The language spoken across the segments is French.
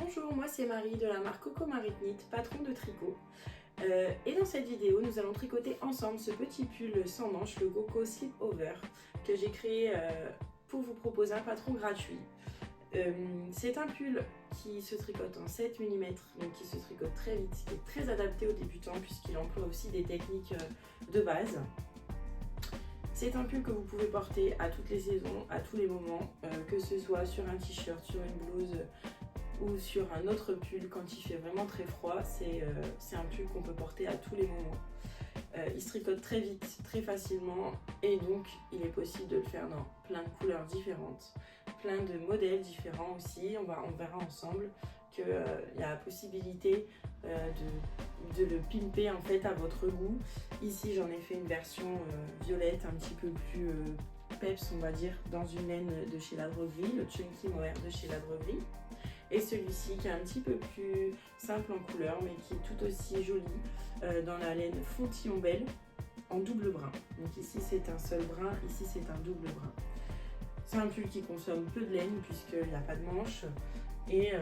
Bonjour, moi c'est Marie de la marque Coco Marie Knit, patron de tricot. Et dans cette vidéo, nous allons tricoter ensemble ce petit pull sans manches, le Coco Slip Over, que j'ai créé pour vous proposer un patron gratuit. C'est un pull qui se tricote en 7 mm, donc qui se tricote très vite, qui est très adapté aux débutants puisqu'il emploie aussi des techniques de base. C'est un pull que vous pouvez porter à toutes les saisons, à tous les moments, que ce soit sur un t-shirt, sur une blouse ou sur un autre pull quand il fait vraiment très froid. C'est un pull qu'on peut porter à tous les moments. Il se tricote très vite, très facilement et donc il est possible de le faire dans plein de couleurs différentes, plein de modèles différents aussi. On verra ensemble qu'il y a la possibilité de le pimper en fait à votre goût. Ici j'en ai fait une version violette un petit peu plus peps on va dire, dans une laine de chez La Droguerie, le Chunky Mohair de chez La Droguerie. Et celui-ci qui est un petit peu plus simple en couleur mais qui est tout aussi joli dans la laine Fontillon Belle en double brin. Donc ici c'est un seul brin, ici c'est un double brin. C'est un pull qui consomme peu de laine puisqu'il n'y a pas de manche et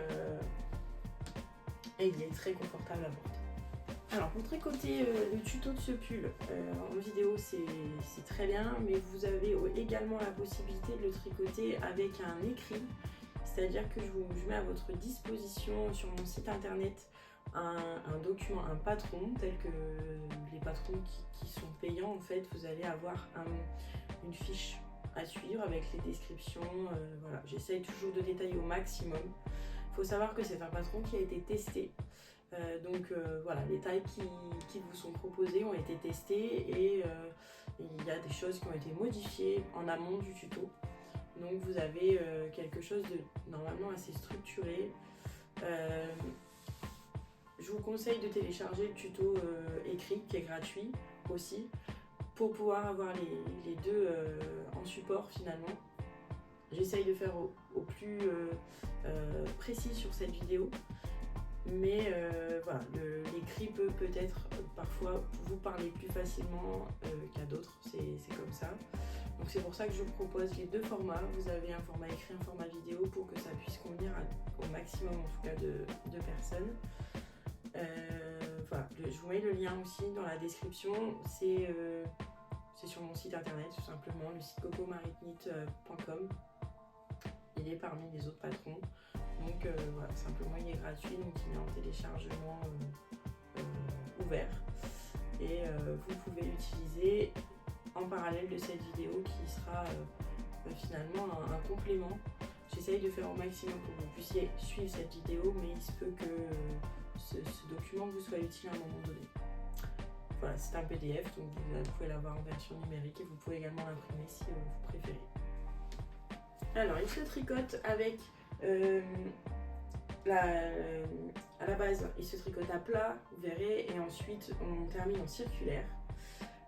il est très confortable à porter. Alors pour tricoter le tuto de ce pull en vidéo c'est très bien, mais vous avez également la possibilité de le tricoter avec un écrit. C'est-à-dire que je mets à votre disposition sur mon site internet un document, un patron, tel que les patrons qui sont payants en fait. Vous allez avoir une fiche à suivre avec les descriptions. Voilà. J'essaye toujours de détailler au maximum. Il faut savoir que c'est un patron qui a été testé. Voilà, les tailles qui vous sont proposées ont été testées et il y a des choses qui ont été modifiées en amont du tuto. Donc vous avez quelque chose de normalement assez structuré. Je vous conseille de télécharger le tuto écrit qui est gratuit aussi pour pouvoir avoir les deux en support finalement. J'essaye de faire au plus précis sur cette vidéo. Mais voilà, l'écrit peut peut-être parfois vous parler plus facilement qu'à d'autres, c'est comme ça. Donc c'est pour ça que je vous propose les deux formats. Vous avez un format écrit, un format vidéo pour que ça puisse convenir au maximum en tout cas de personnes. Voilà, je vous mets le lien aussi dans la description. C'est sur mon site internet tout simplement, le site cocomariknit.com. Il est parmi les autres patrons. Donc voilà, simplement il est gratuit, donc il est en téléchargement ouvert. Et vous pouvez l'utiliser en parallèle de cette vidéo qui sera finalement un complément. J'essaye de faire au maximum pour que vous puissiez suivre cette vidéo, mais il se peut que ce document vous soit utile à un moment donné. Voilà, c'est un PDF, donc vous pouvez l'avoir en version numérique et vous pouvez également l'imprimer si vous préférez. Alors, il se tricote avec à la base, il se tricote à plat, vous verrez, et ensuite on termine en circulaire.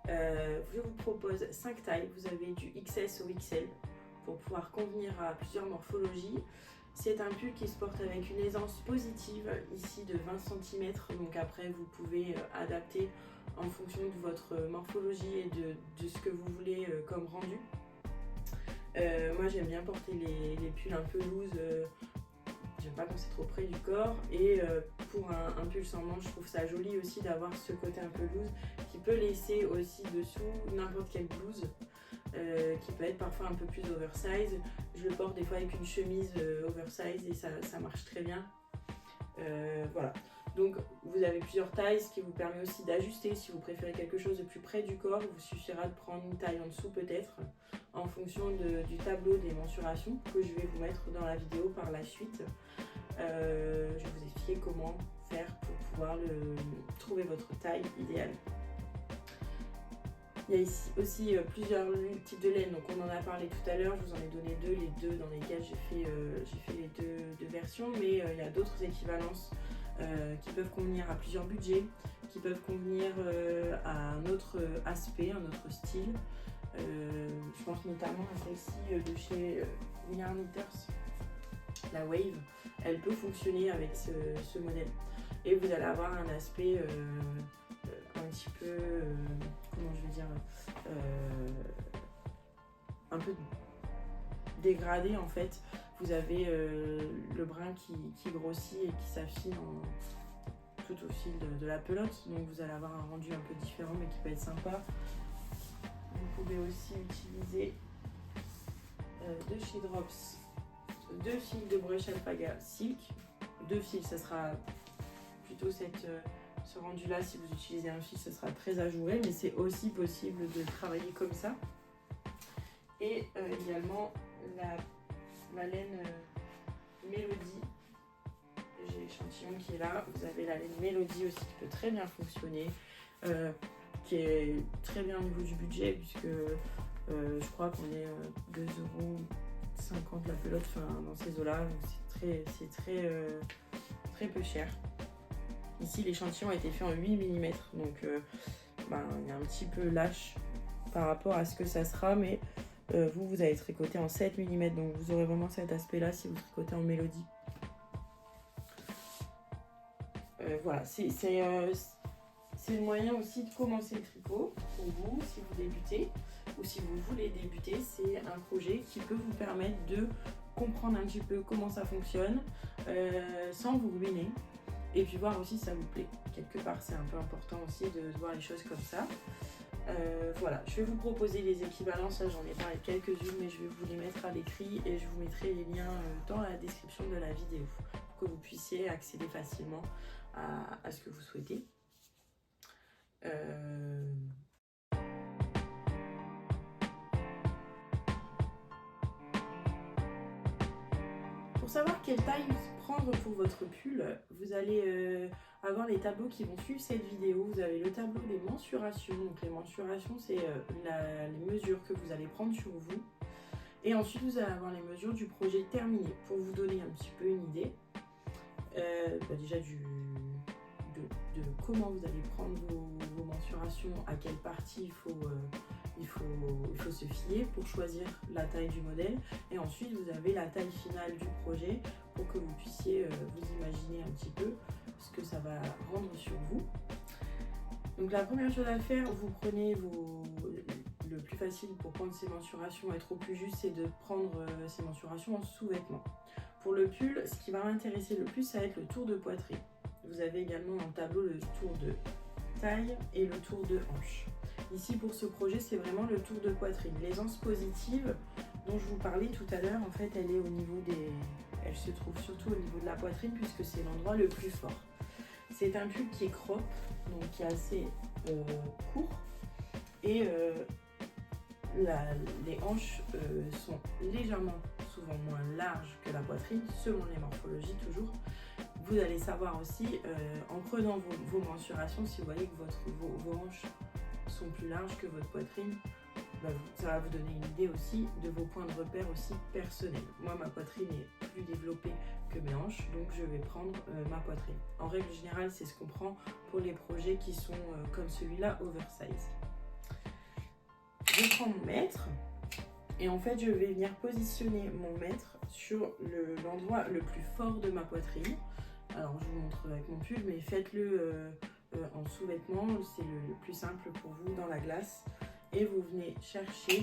Je vous propose 5 tailles, vous avez du XS au XL pour pouvoir convenir à plusieurs morphologies. C'est un pull qui se porte avec une aisance positive ici de 20 cm, donc après vous pouvez adapter en fonction de votre morphologie et de ce que vous voulez comme rendu. Moi j'aime bien porter les pulls un peu loose, j'aime pas quand c'est trop près du corps, et pour un pull sans manche je trouve ça joli aussi d'avoir ce côté un peu loose qui peut laisser aussi dessous n'importe quelle blouse qui peut être parfois un peu plus oversize. Je le porte des fois avec une chemise oversize et ça marche très bien. Voilà, donc vous avez plusieurs tailles, ce qui vous permet aussi d'ajuster. Si vous préférez quelque chose de plus près du corps, il vous suffira de prendre une taille en dessous peut-être en fonction du tableau des mensurations que je vais vous mettre dans la vidéo par la suite. Je vais vous expliquer comment faire pour pouvoir trouver votre taille idéale. Il y a ici aussi plusieurs types de laine, donc on en a parlé tout à l'heure, je vous en ai donné deux, les deux dans lesquels j'ai fait les deux versions, mais il y a d'autres équivalences qui peuvent convenir à plusieurs budgets, qui peuvent convenir à un autre aspect, un autre style. Je pense notamment à celle-ci de chez We Are Knitters, la Wave. Elle peut fonctionner avec ce modèle. Et vous allez avoir un aspect un petit peu, comment je vais dire, un peu dégradé en fait. vous avez le brin qui grossit et qui s'affine tout au fil de la pelote. Donc vous allez avoir un rendu un peu différent mais qui peut être sympa. Vous pouvez aussi utiliser de chez Drops 2 fils de brush alpaga silk. 2 fils, ça sera plutôt ce rendu là. Si vous utilisez un fil, ce sera très ajouré, mais c'est aussi possible de travailler comme ça. Et également la laine Mélodie. J'ai l'échantillon qui est là. Vous avez la laine Mélodie aussi qui peut très bien fonctionner, qui est très bien au niveau du budget puisque je crois qu'on est 2,50 € la pelote, enfin dans ces eaux-là, donc c'est très peu cher. Ici l'échantillon a été fait en 8 mm, donc il est un petit peu lâche par rapport à ce que ça sera, mais vous allez tricoter en 7 mm, donc vous aurez vraiment cet aspect-là si vous tricotez en Mélodie. Voilà, c'est le moyen aussi de commencer le tricot pour vous si vous débutez ou si vous voulez débuter. C'est un projet qui peut vous permettre de comprendre un petit peu comment ça fonctionne sans vous ruiner et puis voir aussi si ça vous plaît. Quelque part, c'est un peu important aussi de voir les choses comme ça. Voilà, je vais vous proposer les équivalences, là j'en ai parlé quelques-unes, mais je vais vous les mettre à l'écrit et je vous mettrai les liens dans la description de la vidéo pour que vous puissiez accéder facilement à ce que vous souhaitez. Pour savoir quelle taille prendre pour votre pull, vous allez avoir les tableaux qui vont suivre cette vidéo. Vous avez le tableau des mensurations. Donc les mensurations, c'est les mesures que vous allez prendre sur vous. Et ensuite, vous allez avoir les mesures du projet terminé pour vous donner un petit peu une idée. Déjà de comment vous allez prendre vos mensurations, à quelle partie il faut se fier pour choisir la taille du modèle. Et ensuite, vous avez la taille finale du projet pour que vous puissiez vous imaginer un petit peu ce que ça va rendre sur vous. Donc la première chose à faire, vous prenez le plus facile pour prendre ces mensurations, être au plus juste, c'est de prendre ces mensurations en sous-vêtements. Pour le pull, ce qui va m'intéresser le plus, ça va être le tour de poitrine. Vous avez également dans le tableau le tour de taille et le tour de hanche. Ici, pour ce projet, c'est vraiment le tour de poitrine. L'aisance positive dont je vous parlais tout à l'heure, en fait, elle est au niveau elle se trouve surtout au niveau de la poitrine puisque c'est l'endroit le plus fort. C'est un pull qui est crop, donc qui est assez court, et les hanches sont légèrement souvent moins larges que la poitrine, selon les morphologies toujours. Vous allez savoir aussi, en prenant vos mensurations, si vous voyez que vos hanches sont plus larges que votre poitrine, ça va vous donner une idée aussi de vos points de repère aussi personnels. Moi, ma poitrine est plus développée que mes hanches, donc je vais prendre ma poitrine. En règle générale, c'est ce qu'on prend pour les projets qui sont comme celui-là, oversize. Je prends mon mètre et en fait, je vais venir positionner mon mètre sur l'endroit le plus fort de ma poitrine. Alors, je vous montre avec mon pull, mais faites-le en sous-vêtements, c'est le plus simple pour vous dans la glace. Et vous venez chercher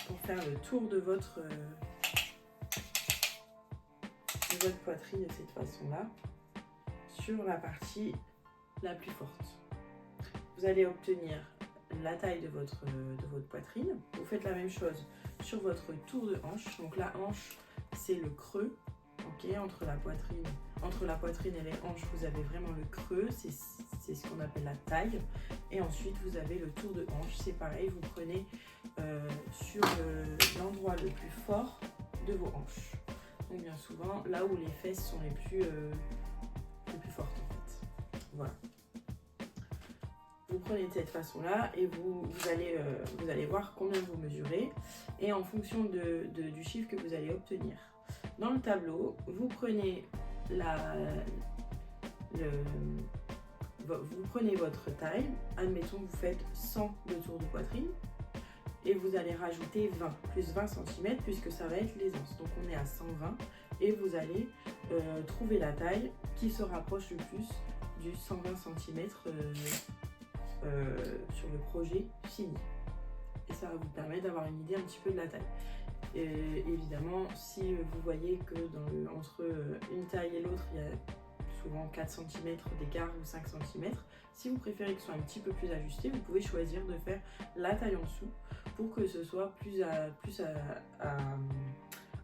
pour faire le tour de votre poitrine de cette façon-là, sur la partie la plus forte. Vous allez obtenir la taille de votre poitrine. Vous faites la même chose sur votre tour de hanche. Donc la hanche, c'est le creux. Okay, entre la poitrine et les hanches, vous avez vraiment le creux, c'est ce qu'on appelle la taille. Et ensuite, vous avez le tour de hanche, c'est pareil, vous prenez sur l'endroit le plus fort de vos hanches. Donc bien souvent, là où les fesses sont les plus fortes en fait. Voilà. Vous prenez de cette façon-là et vous allez voir combien vous mesurez et en fonction du chiffre que vous allez obtenir. Dans le tableau, vous prenez vous prenez votre taille, admettons vous faites 100 de tour de poitrine et vous allez rajouter 20, plus 20 cm puisque ça va être l'aisance. Donc on est à 120 et vous allez trouver la taille qui se rapproche le plus du 120 cm sur le projet fini. Et ça va vous permettre d'avoir une idée un petit peu de la taille. évidemment, si vous voyez que entre une taille et l'autre, il y a souvent 4 cm d'écart ou 5 cm, si vous préférez que ce soit un petit peu plus ajusté, vous pouvez choisir de faire la taille en dessous pour que ce soit plus à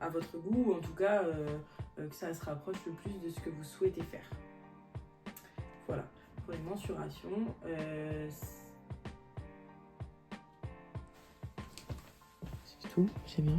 votre goût, ou en tout cas que ça se rapproche le plus de ce que vous souhaitez faire. Voilà, pour les mensurations, c'est tout, c'est bien.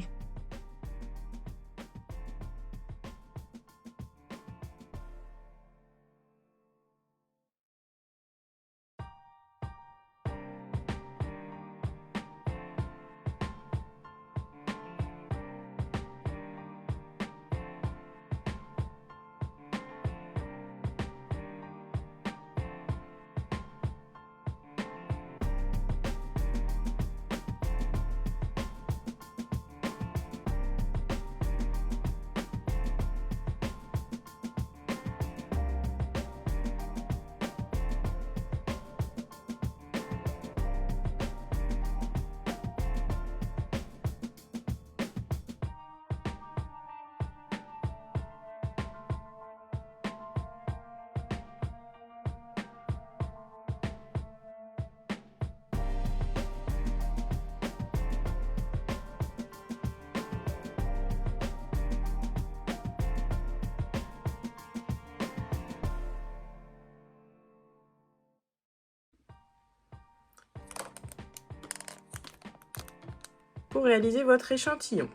Pour réaliser votre échantillon,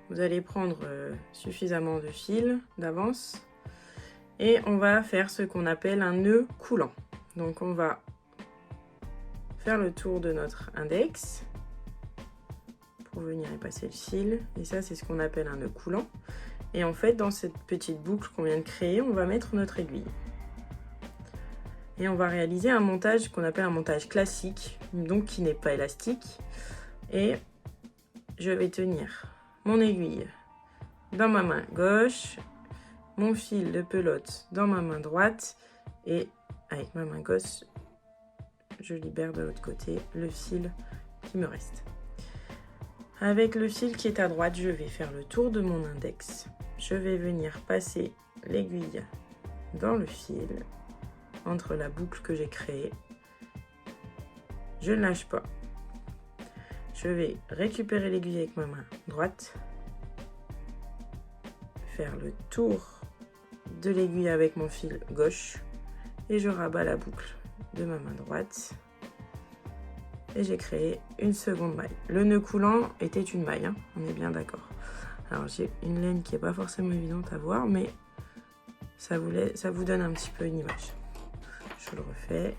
vous allez prendre suffisamment de fil d'avance et on va faire ce qu'on appelle un nœud coulant. Donc on va faire le tour de notre index pour venir y passer le fil, et ça c'est ce qu'on appelle un nœud coulant. Et en fait, dans cette petite boucle qu'on vient de créer, on va mettre notre aiguille. Et on va réaliser un montage qu'on appelle un montage classique, donc qui n'est pas élastique. Et je vais tenir mon aiguille dans ma main gauche, mon fil de pelote dans ma main droite, et avec ma main gauche, je libère de l'autre côté le fil qui me reste. Avec le fil qui est à droite, je vais faire le tour de mon index. Je vais venir passer l'aiguille dans le fil, entre la boucle que j'ai créée. Je ne lâche pas. Je vais récupérer l'aiguille avec ma main droite, faire le tour de l'aiguille avec mon fil gauche et je rabats la boucle de ma main droite et j'ai créé une seconde maille. Le nœud coulant était une maille, hein, on est bien d'accord. Alors j'ai une laine qui n'est pas forcément évidente à voir, mais ça vous donne un petit peu une image. Je le refais.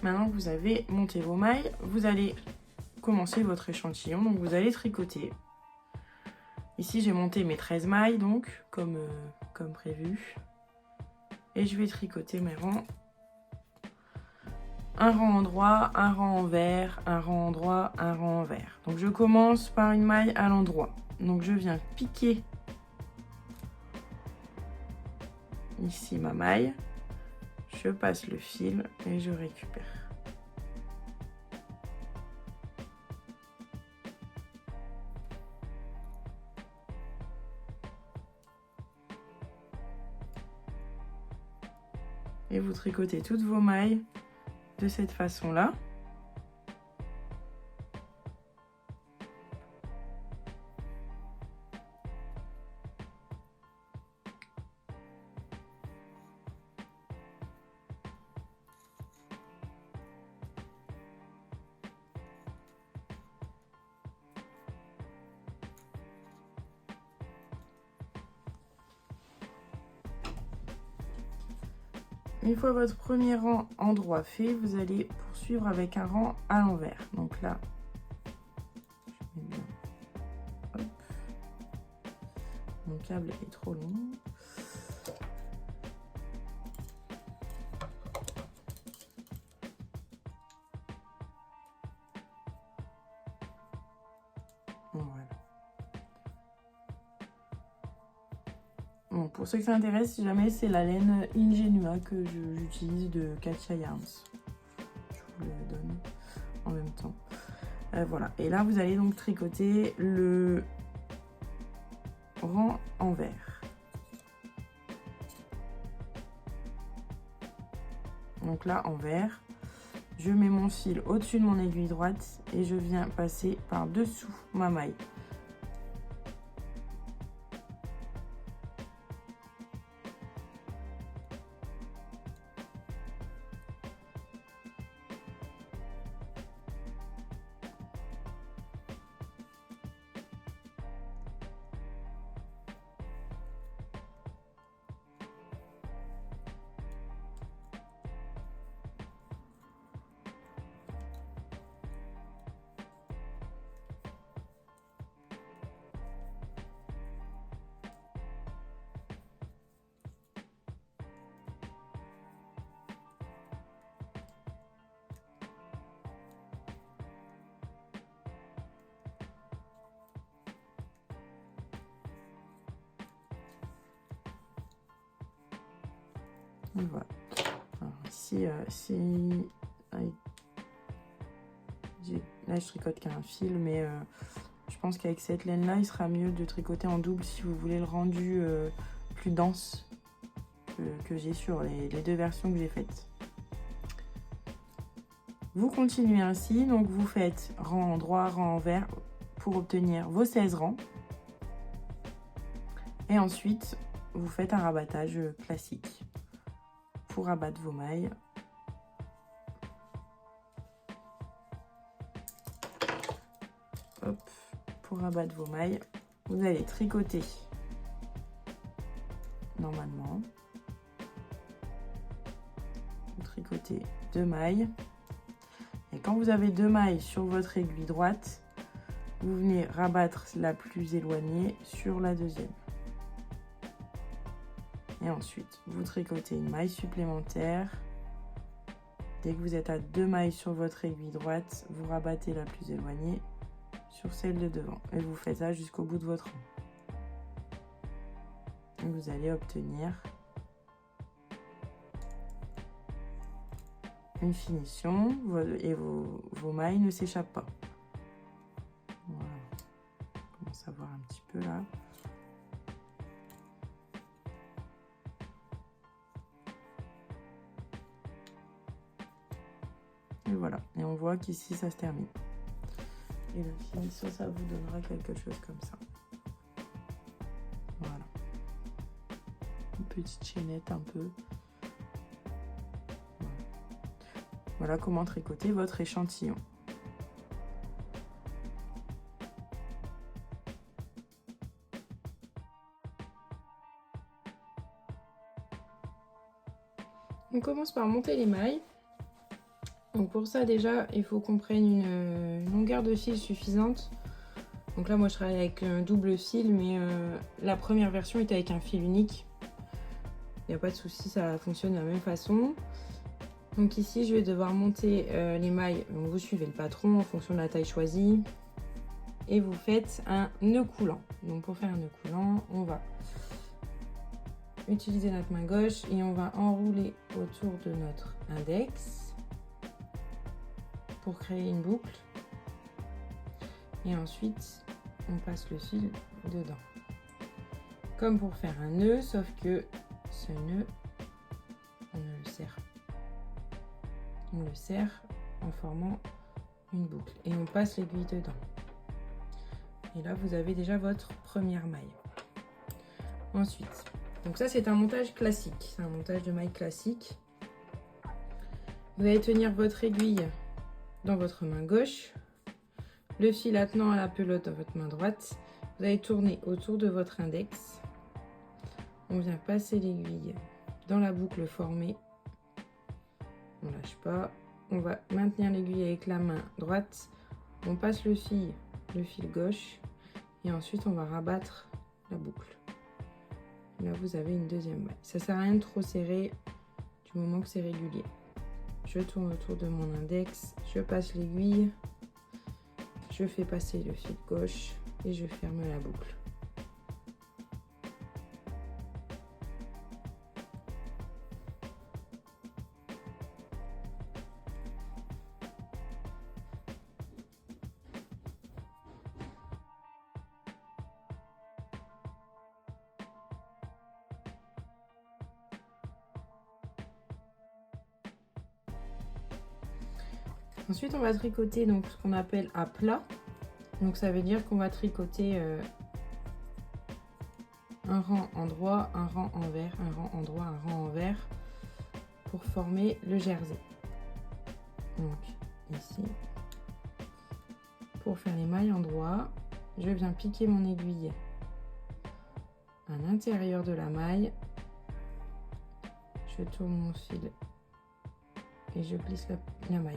Maintenant que vous avez monté vos mailles, vous allez commencer votre échantillon. Donc vous allez tricoter. Ici j'ai monté mes 13 mailles, donc comme prévu. Et je vais tricoter mes rangs. Un rang en droit, un rang envers, un rang en droit, un rang envers. Donc je commence par une maille à l'endroit. Donc je viens piquer ici ma maille. Je passe le fil et je récupère. Et vous tricotez toutes vos mailles de cette façon-là. Une fois votre premier rang en droit fait, vous allez poursuivre avec un rang à l'envers. Donc là, je mets bien. Hop. Mon câble est trop long. Voilà. Bon, pour ceux que ça intéresse, si jamais c'est la laine Ingenua que j'utilise de Katia Yarns. Je vous le donne en même temps. Voilà. Et là, vous allez donc tricoter le rang envers. Donc là, envers, je mets mon fil au-dessus de mon aiguille droite et je viens passer par-dessous ma maille. Et voilà. Alors ici, là je tricote qu'un fil, mais je pense qu'avec cette laine là il sera mieux de tricoter en double si vous voulez le rendu plus dense que j'ai sur les deux versions que j'ai faites. Vous continuez ainsi, donc vous faites rang droit, rang envers pour obtenir vos 16 rangs. Et ensuite, vous faites un rabattage classique pour rabattre vos mailles. Hop, pour rabattre vos mailles, vous allez tricoter normalement. Vous tricotez 2 mailles. Et quand vous avez 2 mailles sur votre aiguille droite, vous venez rabattre la plus éloignée sur la deuxième. Et ensuite, vous tricotez une maille supplémentaire. Dès que vous êtes à 2 mailles sur votre aiguille droite, vous rabattez la plus éloignée sur celle de devant. Et vous faites ça jusqu'au bout de votre rang. Et vous allez obtenir une finition et vos mailles ne s'échappent pas. Voilà. On commence à voir un petit peu là. Et voilà. Et on voit qu'ici ça se termine. Et la finition, ça vous donnera quelque chose comme ça. Voilà. Une petite chaînette un peu. Voilà comment tricoter votre échantillon. On commence par monter les mailles. Donc pour ça déjà, il faut qu'on prenne une longueur de fil suffisante. Donc là moi je travaille avec un double fil, mais la première version était avec un fil unique. Il n'y a pas de souci, ça fonctionne de la même façon. Donc ici, je vais devoir monter les mailles. Donc vous suivez le patron en fonction de la taille choisie. Et vous faites un nœud coulant. Donc pour faire un nœud coulant, on va utiliser notre main gauche et on va enrouler autour de notre index pour créer une boucle. Et ensuite, on passe le fil dedans. Comme pour faire un nœud, sauf que ce nœud, on ne le serre pas. On le serre en formant une boucle et on passe l'aiguille dedans. Et là, vous avez déjà votre première maille. Ensuite, donc ça c'est un montage classique, c'est un montage de maille classique. Vous allez tenir votre aiguille dans votre main gauche, le fil attenant à la pelote dans votre main droite. Vous allez tourner autour de votre index. On vient passer l'aiguille dans la boucle formée on lâche pas. On va maintenir l'aiguille avec la main droite. On passe le fil gauche et ensuite on va rabattre la boucle. Là vous avez une deuxième maille. Ça sert à rien de trop serrer du moment que c'est régulier. Je tourne autour de mon index, je passe l'aiguille, je fais passer le fil gauche et je ferme la boucle. Ensuite, on va tricoter donc ce qu'on appelle à plat. Donc ça veut dire qu'on va tricoter un rang en droit, un rang envers, un rang en droit, un rang envers pour former le jersey. Donc ici, pour faire les mailles en droit, je viens piquer mon aiguille à l'intérieur de la maille. Je tourne mon fil et je glisse la maille.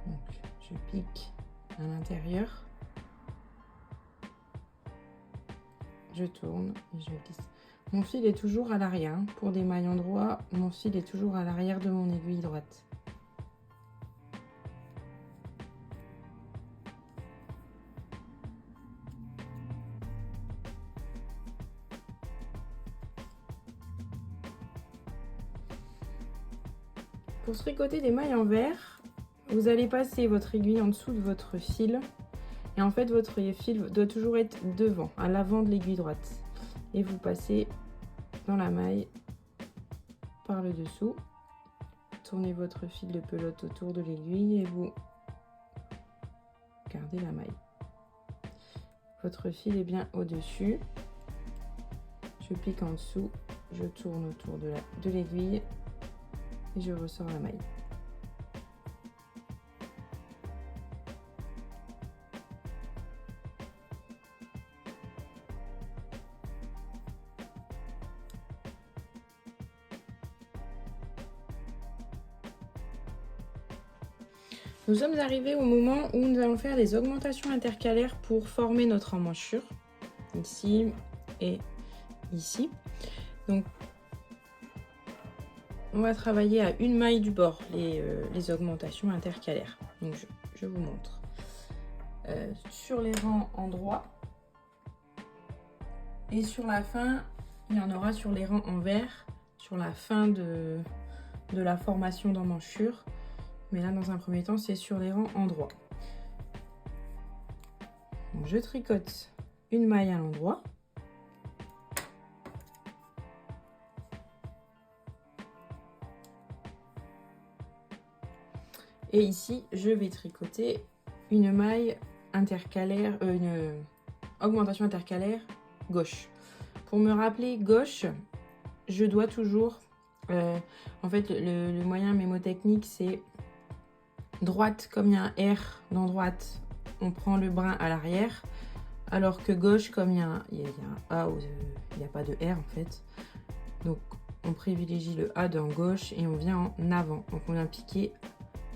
Donc, je pique à l'intérieur, je tourne et je glisse. Mon fil est toujours à l'arrière. Pour des mailles en droit, mon fil est toujours à l'arrière de mon aiguille droite. Pour tricoter des mailles envers, vous allez passer votre aiguille en dessous de votre fil. Et en fait, votre fil doit toujours être devant, à l'avant de l'aiguille droite. Et vous passez dans la maille par le dessous. Tournez votre fil de pelote autour de l'aiguille et vous gardez la maille. Votre fil est bien au-dessus. Je pique en dessous, je tourne autour de l'aiguille et je ressors la maille. Nous sommes arrivés au moment où nous allons faire des augmentations intercalaires pour former notre emmanchure, ici et ici. Donc, on va travailler à une maille du bord les augmentations intercalaires. Donc, je vous montre. Sur les rangs en droit et sur la fin, il y en aura sur les rangs envers, sur la fin de la formation d'emmanchure. Mais là, dans un premier temps, c'est sur les rangs en droit. Donc, je tricote une maille à l'endroit. Et ici, je vais tricoter une maille intercalaire, une augmentation intercalaire gauche. Pour me rappeler gauche, je dois toujours... en fait, le moyen mémotechnique, c'est... droite, comme il y a un R dans droite, on prend le brin à l'arrière. Alors que gauche, comme il y a un A, il n'y a pas de R en fait. Donc on privilégie le A dans gauche et on vient en avant. Donc on vient piquer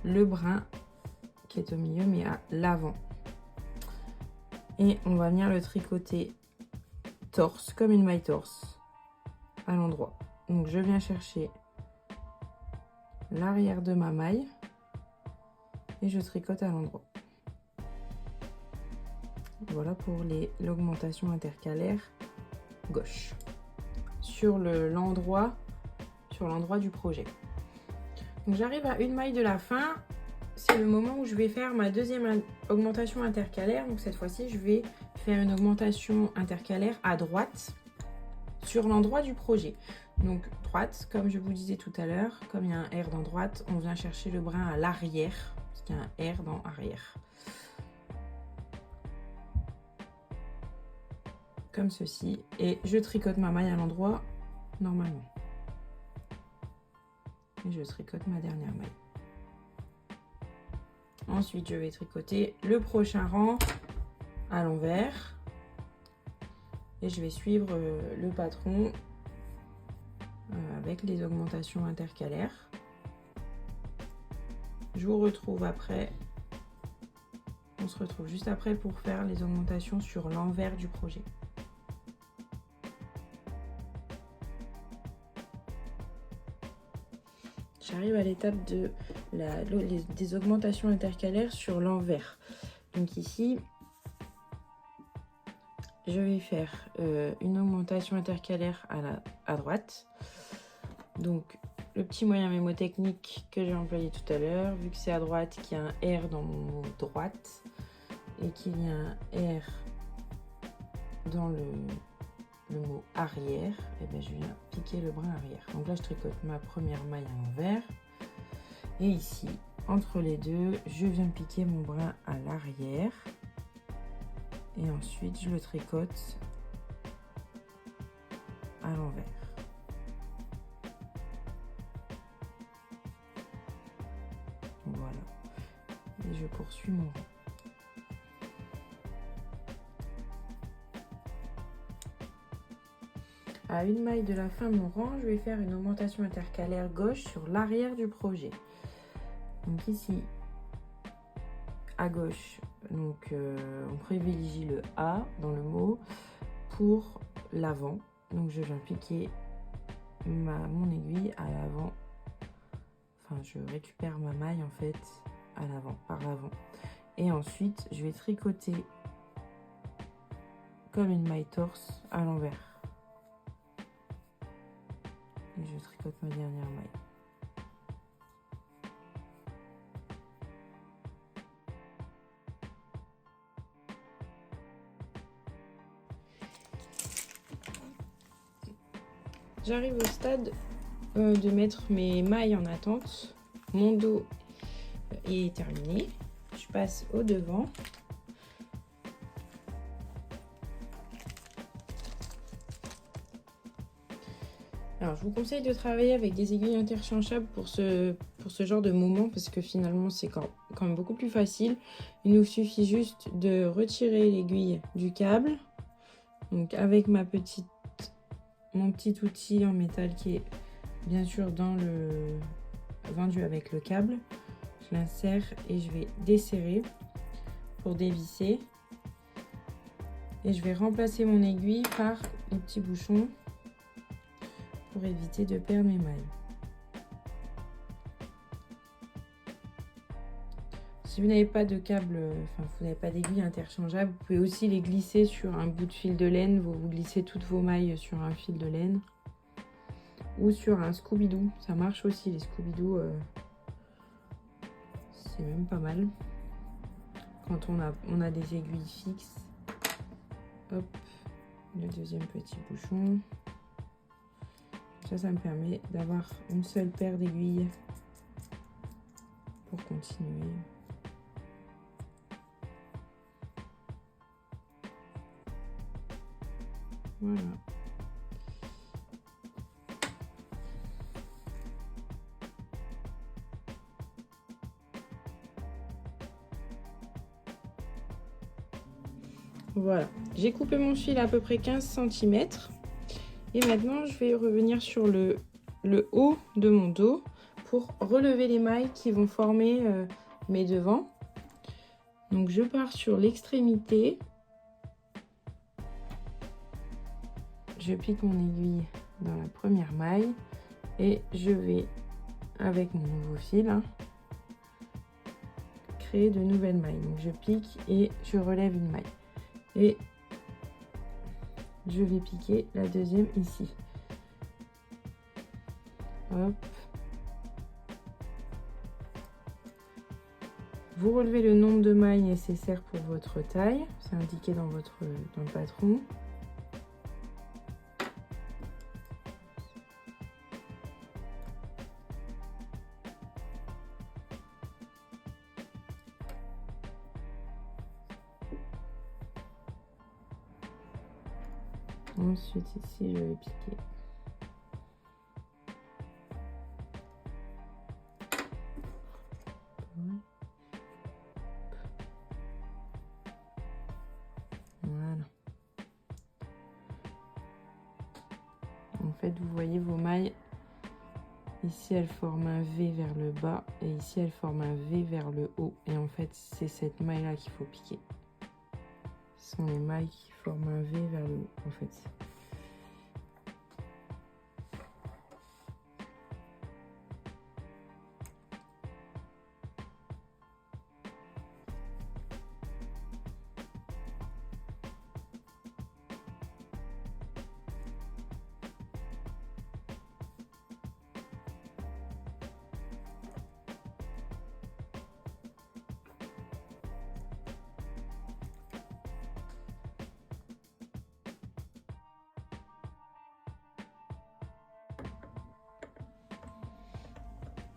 le brin qui est au milieu mais à l'avant. Et on va venir le tricoter torse, comme une maille torse, à l'endroit. Donc je viens chercher l'arrière de ma maille. Et je tricote à l'endroit. Voilà pour l'augmentation intercalaire gauche. Sur l'endroit du projet. Donc j'arrive à une maille de la fin. C'est le moment où je vais faire ma deuxième augmentation intercalaire. Donc cette fois-ci, je vais faire une augmentation intercalaire à droite sur l'endroit du projet. Donc droite, comme je vous disais tout à l'heure, comme il y a un R dans droite, on vient chercher le brin à l'arrière. Il y a un R dans arrière. Comme ceci. Et je tricote ma maille à l'endroit normalement. Et je tricote ma dernière maille. Ensuite, je vais tricoter le prochain rang à l'envers. Et je vais suivre le patron avec les augmentations intercalaires. Je vous retrouve après. On se retrouve juste après pour faire les augmentations sur l'envers du projet. J'arrive à l'étape des augmentations intercalaires sur l'envers. Donc ici, je vais faire une augmentation intercalaire à droite. Donc le petit moyen mémotechnique que j'ai employé tout à l'heure, vu que c'est à droite qu'il y a un R dans mon mot droite et qu'il y a un R dans le mot arrière, et bien je viens piquer le brin arrière. Donc là je tricote ma première maille à l'envers et ici entre les deux je viens piquer mon brin à l'arrière et ensuite je le tricote à l'envers. Voilà, et je poursuis mon rang. À une maille de la fin de mon rang, je vais faire une augmentation intercalaire gauche sur l'arrière du projet. Donc ici, à gauche, donc on privilégie le A dans le mot pour l'avant. Donc je viens piquer mon aiguille à l'avant. Enfin, je récupère ma maille en fait à l'avant, par l'avant. Et ensuite, je vais tricoter comme une maille torse à l'envers. Et je tricote ma dernière maille. J'arrive au stade de mettre mes mailles en attente. Mon dos est terminé. Je passe au devant. Alors, je vous conseille de travailler avec des aiguilles interchangeables pour ce genre de moment parce que finalement, c'est quand même beaucoup plus facile. Il nous suffit juste de retirer l'aiguille du câble. Donc, avec mon petit outil en métal qui est bien sûr vendu avec le câble, je l'insère et je vais desserrer pour dévisser. Et je vais remplacer mon aiguille par les petits bouchons pour éviter de perdre mes mailles. Si vous n'avez pas de câble, vous n'avez pas d'aiguille interchangeable, vous pouvez aussi les glisser sur un bout de fil de laine. Vous glissez toutes vos mailles sur un fil de laine ou sur un Scooby-Doo. Ça marche aussi, les Scooby-Doo, c'est même pas mal. Quand on a des aiguilles fixes. Hop, le deuxième petit bouchon. Ça me permet d'avoir une seule paire d'aiguilles pour continuer. Voilà. Voilà, j'ai coupé mon fil à peu près 15 cm. Et maintenant, je vais revenir sur le haut de mon dos pour relever les mailles qui vont former mes devants. Donc, je pars sur l'extrémité. Je pique mon aiguille dans la première maille et je vais, avec mon nouveau fil, créer de nouvelles mailles. Donc, je pique et je relève une maille. Et je vais piquer la deuxième ici. Hop. Vous relevez le nombre de mailles nécessaires pour votre taille. C'est indiqué dans le patron. Ensuite, ici, je vais piquer. Voilà. fait, vous voyez vos mailles. Ici, elles forment un V vers le bas et ici, elles forment un V vers le haut. Et en fait, c'est cette maille-là qu'il faut piquer. Ce sont les mailles qui forment un V vers le haut, en fait.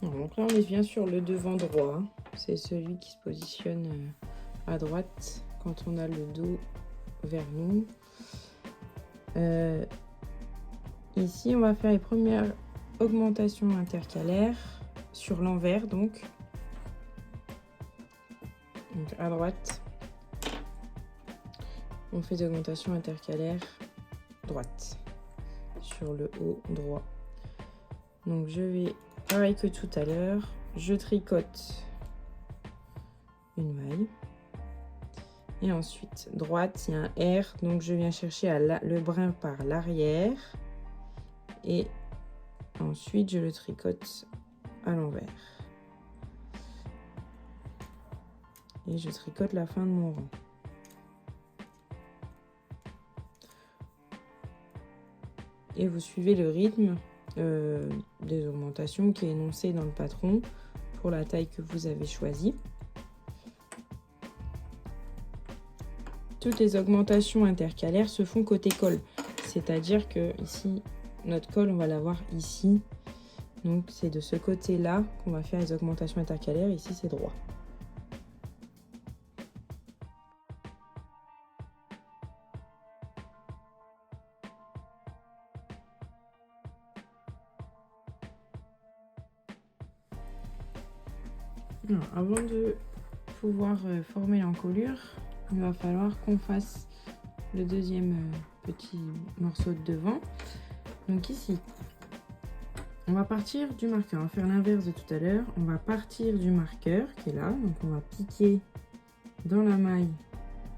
Donc là, on est bien sur le devant droit. C'est celui qui se positionne à droite quand on a le dos vers nous. Ici, on va faire les premières augmentations intercalaires sur l'envers, donc à droite. On fait des augmentations intercalaires droite sur le haut droit. Donc je vais, pareil que tout à l'heure, je tricote une maille. Et ensuite, droite, il y a un R, donc je viens chercher le brin par l'arrière. Et ensuite, je le tricote à l'envers. Et je tricote la fin de mon rang. Et vous suivez le rythme des augmentations qui est énoncé dans le patron pour la taille que vous avez choisie. Toutes les augmentations intercalaires se font côté col, c'est-à-dire que ici notre col on va l'avoir ici, donc c'est de ce côté-là qu'on va faire les augmentations intercalaires. Ici c'est droit. Alors, avant de pouvoir former l'encolure, il va falloir qu'on fasse le deuxième petit morceau de devant. Donc ici, on va partir du marqueur, on va faire l'inverse de tout à l'heure. On va partir du marqueur qui est là, donc on va piquer dans la maille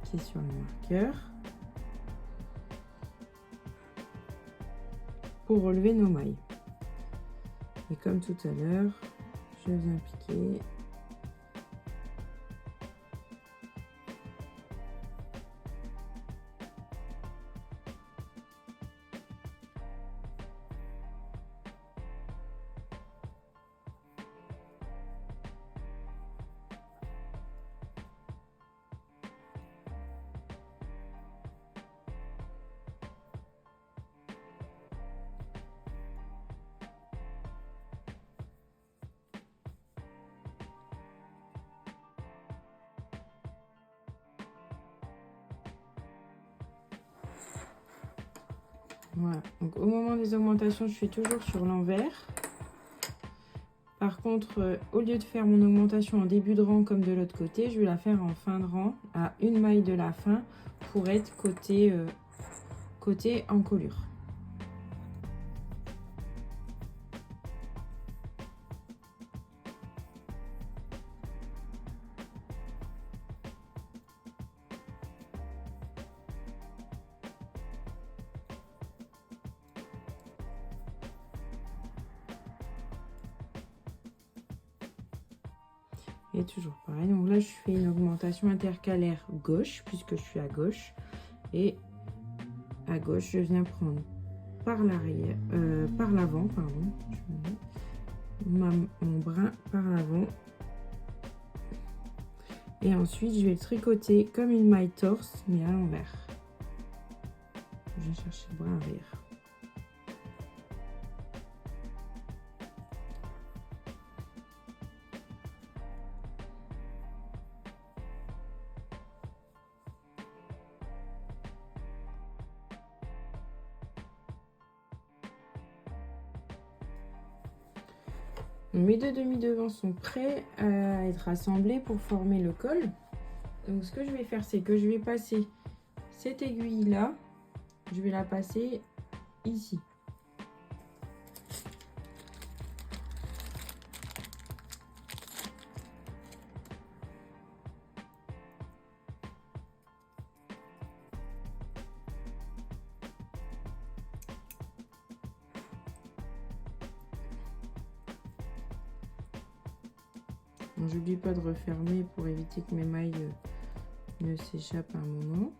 qui est sur le marqueur pour relever nos mailles. Et comme tout à l'heure, je viens piquer . Voilà, donc au moment des augmentations, je suis toujours sur l'envers. Par contre, au lieu de faire mon augmentation en début de rang comme de l'autre côté, je vais la faire en fin de rang à une maille de la fin pour être côté encolure. Et toujours pareil, donc là je fais une augmentation intercalaire gauche puisque je suis à gauche, et à gauche je viens prendre par l'arrière, par l'avant, pardon, mon brin par l'avant, et ensuite je vais le tricoter comme une maille torse mais à l'envers. Je vais chercher le brin arrière. Mes deux demi-devants sont prêts à être assemblés pour former le col. Donc ce que je vais faire, c'est que je vais passer cette aiguille là, je vais la passer ici. J'oublie pas de refermer pour éviter que mes mailles ne s'échappent à un moment.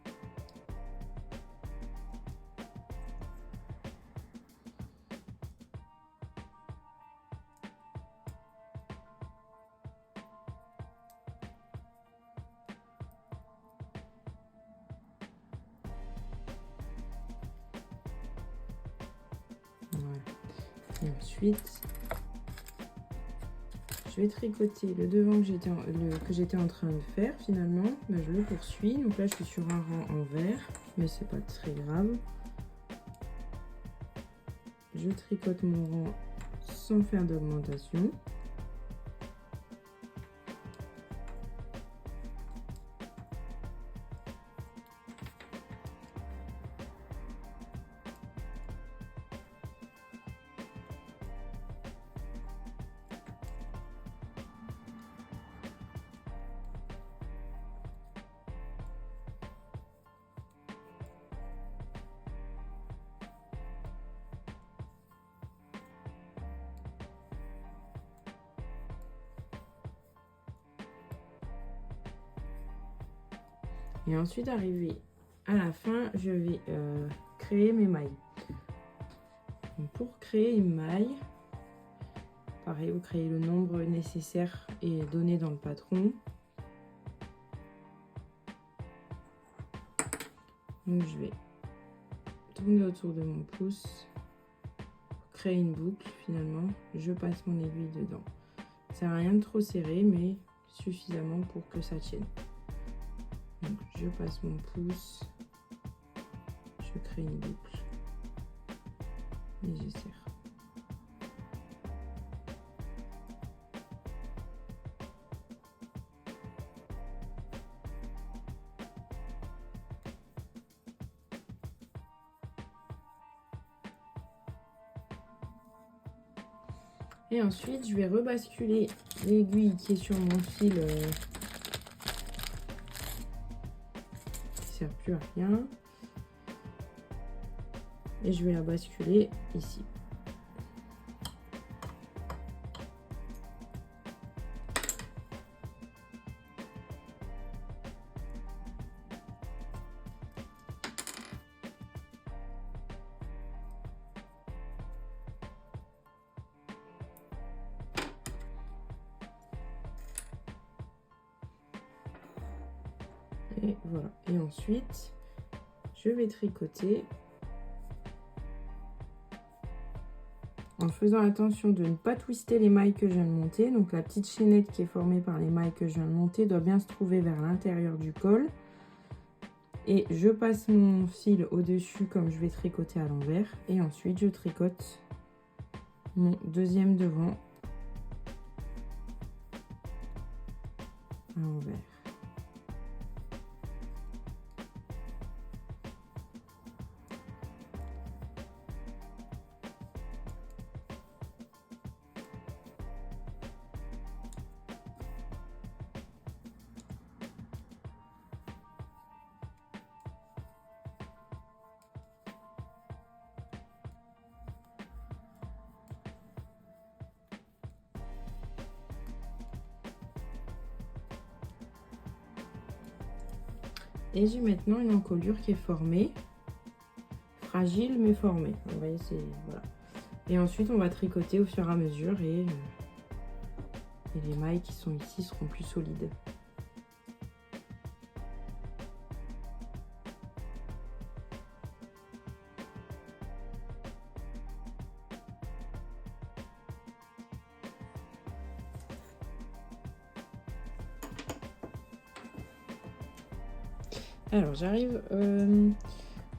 Voilà. Et ensuite, je vais tricoter le devant que j'étais en train de faire finalement. Ben, je le poursuis. Donc là, je suis sur un rang en vert, mais c'est pas très grave. Je tricote mon rang sans faire d'augmentation. Et ensuite, arrivé à la fin, je vais créer mes mailles. Donc, pour créer une maille, pareil, vous créez le nombre nécessaire et donné dans le patron. Donc, je vais tourner autour de mon pouce pour créer une boucle. Finalement, je passe mon aiguille dedans. Ça sert à rien de trop serrer, mais suffisamment pour que ça tienne. Donc, je passe mon pouce, je crée une boucle et je serre. Et ensuite, je vais rebasculer l'aiguille qui est sur mon fil qui sert plus à rien. Et je vais la basculer ici. Et voilà. Et ensuite, je vais tricoter en faisant attention de ne pas twister les mailles que je viens de monter. Donc la petite chaînette qui est formée par les mailles que je viens de monter doit bien se trouver vers l'intérieur du col. Et je passe mon fil au-dessus comme je vais tricoter à l'envers. Et ensuite, je tricote mon deuxième devant à l'envers. Et j'ai maintenant une encolure qui est formée, fragile mais formée. Vous voyez, c'est voilà. Et ensuite, on va tricoter au fur et à mesure et les mailles qui sont ici seront plus solides. Alors, j'arrive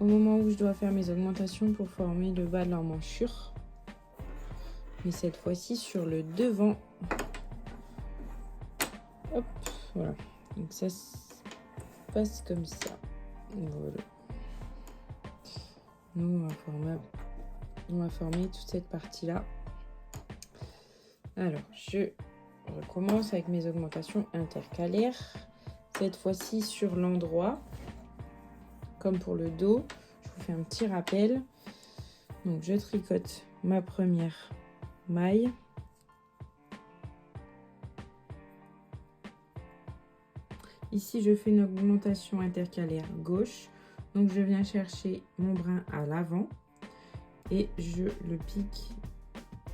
au moment où je dois faire mes augmentations pour former le bas de l'emmanchure. Mais cette fois-ci sur le devant. Hop, voilà. Donc ça se passe comme ça. Voilà. Nous, on va former toute cette partie-là. Alors, je recommence avec mes augmentations intercalaires. Cette fois-ci sur l'endroit. Comme pour le dos, je vous fais un petit rappel. Donc je tricote ma première maille. Ici, je fais une augmentation intercalaire gauche. Donc, je viens chercher mon brin à l'avant et je le pique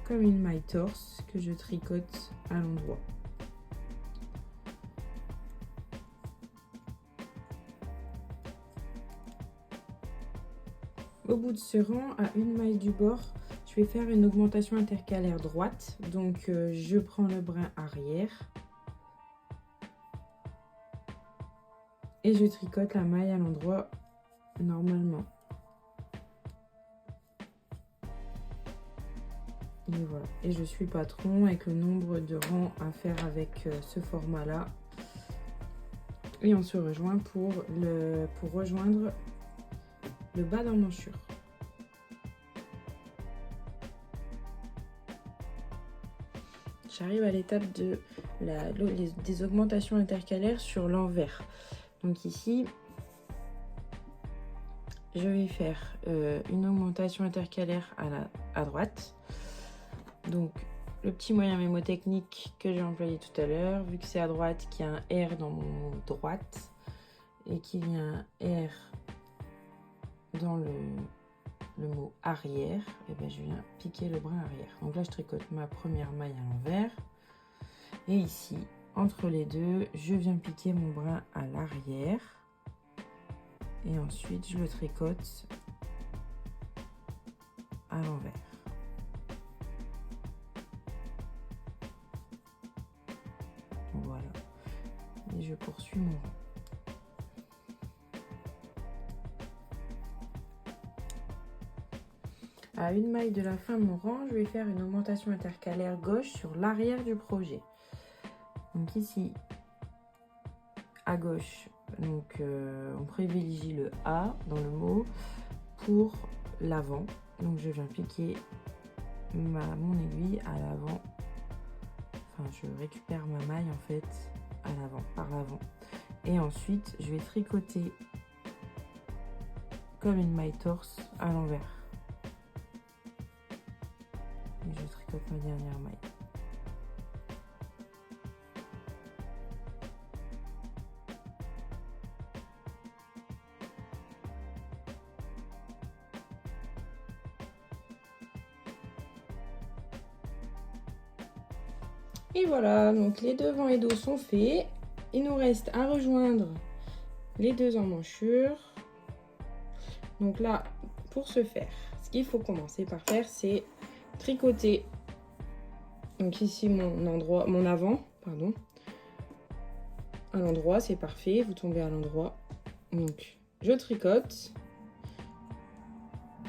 comme une maille torse que je tricote à l'endroit. Au bout de ce rang, à une maille du bord, je vais faire une augmentation intercalaire droite. Donc, je prends le brin arrière et je tricote la maille à l'endroit normalement. Et voilà. Et je suis patron avec le nombre de rangs à faire avec ce format-là. Et on se rejoint pour rejoindre le bas d'emmanchure. J'arrive à l'étape des augmentations intercalaires sur l'envers. Donc ici, je vais faire une augmentation intercalaire à droite. Donc le petit moyen mémotechnique que j'ai employé tout à l'heure, vu que c'est à droite qu'il y a un R dans mon droite et qu'il y a un R dans le mot arrière, et bien je viens piquer le brin arrière. Donc là je tricote ma première maille à l'envers et ici entre les deux je viens piquer mon brin à l'arrière et ensuite je le tricote à l'envers. Voilà, et je poursuis mon rang. À une maille de la fin de mon rang, je vais faire une augmentation intercalaire gauche sur l'arrière du projet. Donc ici, à gauche, donc, on privilégie le A dans le mot pour l'avant. Donc je viens piquer mon aiguille à l'avant. Enfin, je récupère ma maille en fait à l'avant, par l'avant. Et ensuite, je vais tricoter comme une maille torse à l'envers. Je tricote ma dernière maille. Et voilà, donc les devants et dos sont faits. Il nous reste à rejoindre les deux emmanchures. Donc là, pour ce faire, ce qu'il faut commencer par faire, c'est tricoter. Donc ici mon avant, pardon. À l'endroit, c'est parfait. Vous tombez à l'endroit. Donc je tricote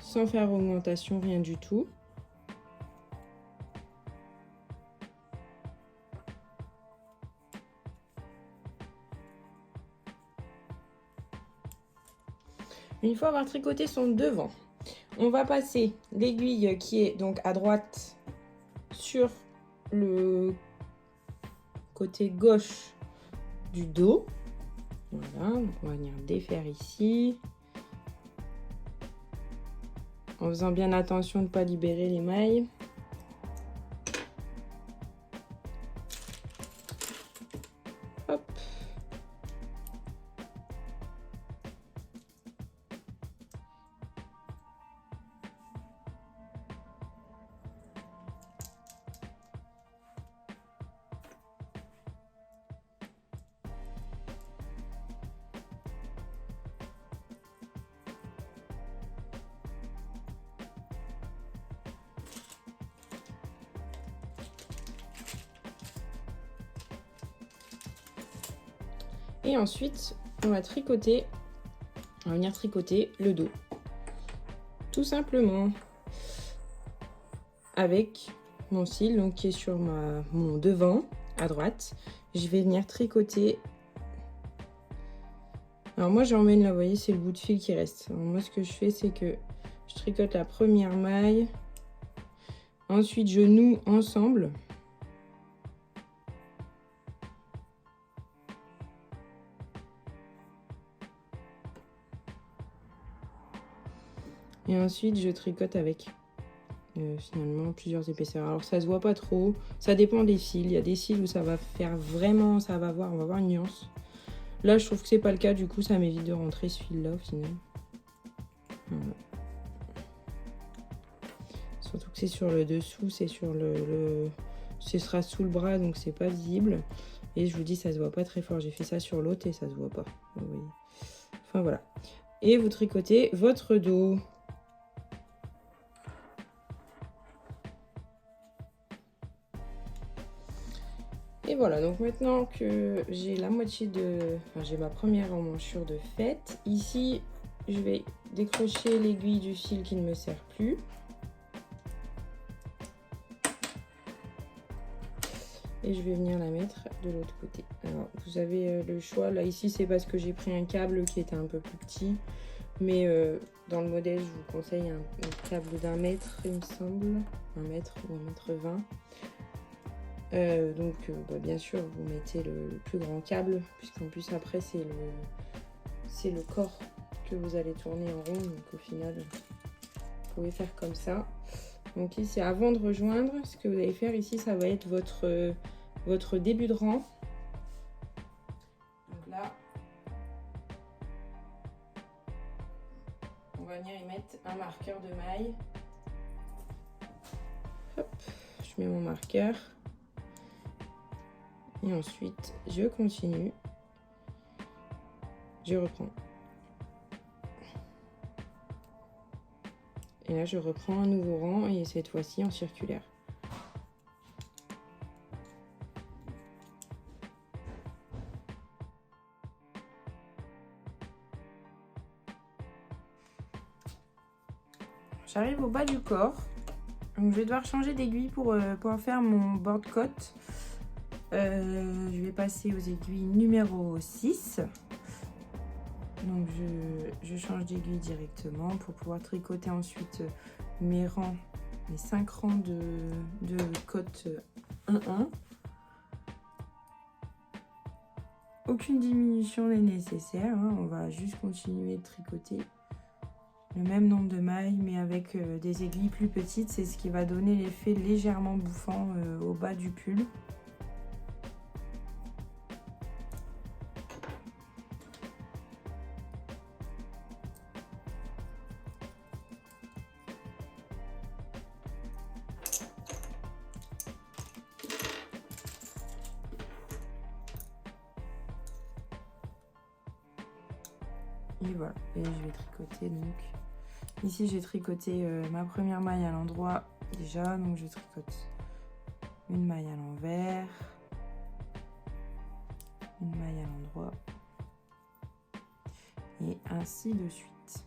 sans faire augmentation, rien du tout. Une fois avoir tricoté son devant, on va passer l'aiguille qui est donc à droite sur le côté gauche du dos. Voilà, donc on va venir défaire ici. En faisant bien attention de ne pas libérer les mailles. Hop. Et ensuite, on va venir tricoter le dos. Tout simplement. Avec mon cil, donc qui est sur mon devant à droite. Je vais venir tricoter. Alors moi j'emmène là, vous voyez, c'est le bout de fil qui reste. Alors moi ce que je fais, c'est que je tricote la première maille. Ensuite je noue ensemble. Et ensuite, je tricote avec finalement plusieurs épaisseurs. Alors, ça se voit pas trop. Ça dépend des cils. Il y a des cils où ça va faire vraiment, on va voir une nuance. Là, je trouve que c'est pas le cas, du coup, ça m'évite de rentrer ce fil-là au final. Voilà. Surtout que c'est sur le dessous, c'est sur ce sera sous le bras, donc c'est pas visible. Et je vous dis, ça se voit pas très fort. J'ai fait ça sur l'autre et ça se voit pas. Vous voyez. Enfin voilà. Et vous tricotez votre dos. Et voilà, donc maintenant que j'ai la moitié de... Enfin, j'ai ma première emmanchure de faite. Ici, je vais décrocher l'aiguille du fil qui ne me sert plus. Et je vais venir la mettre de l'autre côté. Alors, vous avez le choix. Là, ici, c'est parce que j'ai pris un câble qui était un peu plus petit. Mais dans le modèle, je vous conseille un câble d'1 mètre, il me semble. 1 mètre ou 1 m 20. Donc, bien sûr, vous mettez le plus grand câble. Puisqu'en plus, après, c'est le corps que vous allez tourner en rond. Donc, au final, vous pouvez faire comme ça. Donc ici, avant de rejoindre, ce que vous allez faire ici, ça va être votre début de rang. Donc là, on va venir y mettre un marqueur de maille. Hop, je mets mon marqueur. Et ensuite, je continue. Je reprends. Et là, je reprends un nouveau rang et cette fois-ci en circulaire. J'arrive au bas du corps. Donc, je vais devoir changer d'aiguille pour pouvoir faire mon board coat. Je vais passer aux aiguilles numéro 6. Donc je change d'aiguille directement pour pouvoir tricoter ensuite mes 5 rangs de cotte 1-1. Aucune diminution n'est nécessaire, hein. On va juste continuer de tricoter le même nombre de mailles mais avec des aiguilles plus petites. C'est ce qui va donner l'effet légèrement bouffant au bas du pull. Et voilà, et je vais tricoter donc. Ici j'ai tricoté ma première maille à l'endroit déjà, donc je tricote une maille à l'envers, une maille à l'endroit, et ainsi de suite.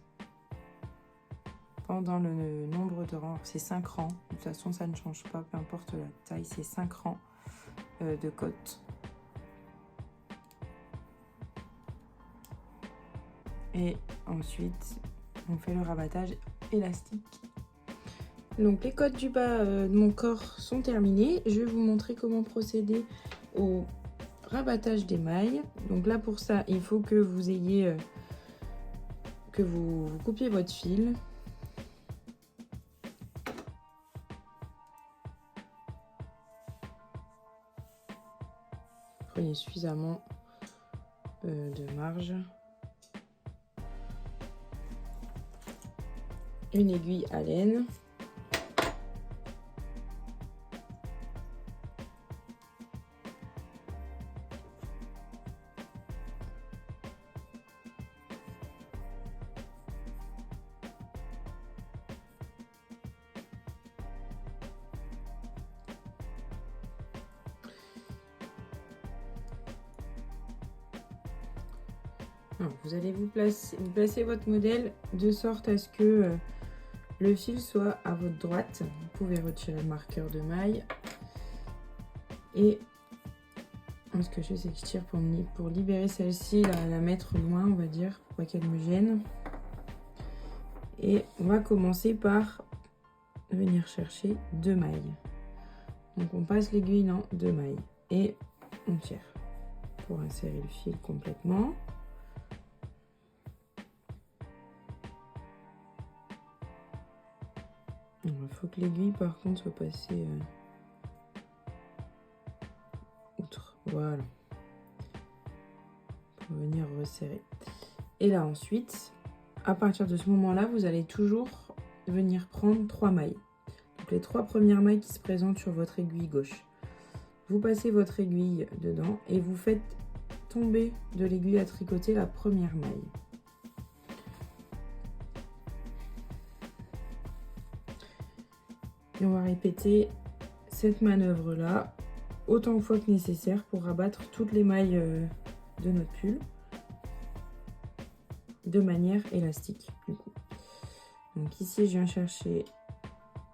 Pendant le nombre de rangs, c'est 5 rangs, de toute façon ça ne change pas, peu importe la taille, c'est 5 rangs de cotte. Et ensuite, on fait le rabattage élastique. Donc les côtes du bas de mon corps sont terminées. Je vais vous montrer comment procéder au rabattage des mailles. Donc là pour ça, il faut que vous ayez que vous coupiez votre fil. Prenez suffisamment de marge. Une aiguille à laine. Alors, vous allez vous placer votre modèle de sorte à ce que le fil soit à votre droite. Vous pouvez retirer le marqueur de maille. Et ce que je fais, c'est que je tire pour libérer celle-ci, la mettre loin, on va dire, pour pas qu'elle me gêne. Et on va commencer par venir chercher 2 mailles. Donc on passe l'aiguille dans 2 mailles. Et on tire pour insérer le fil complètement. Il faut que l'aiguille par contre soit passée outre. Voilà. Pour venir resserrer. Et là ensuite, à partir de ce moment-là, vous allez toujours venir prendre 3 mailles. Donc les 3 premières mailles qui se présentent sur votre aiguille gauche. Vous passez votre aiguille dedans et vous faites tomber de l'aiguille à tricoter la première maille. Et on va répéter cette manœuvre-là autant de fois que nécessaire pour rabattre toutes les mailles de notre pull de manière élastique du coup. Donc ici je viens chercher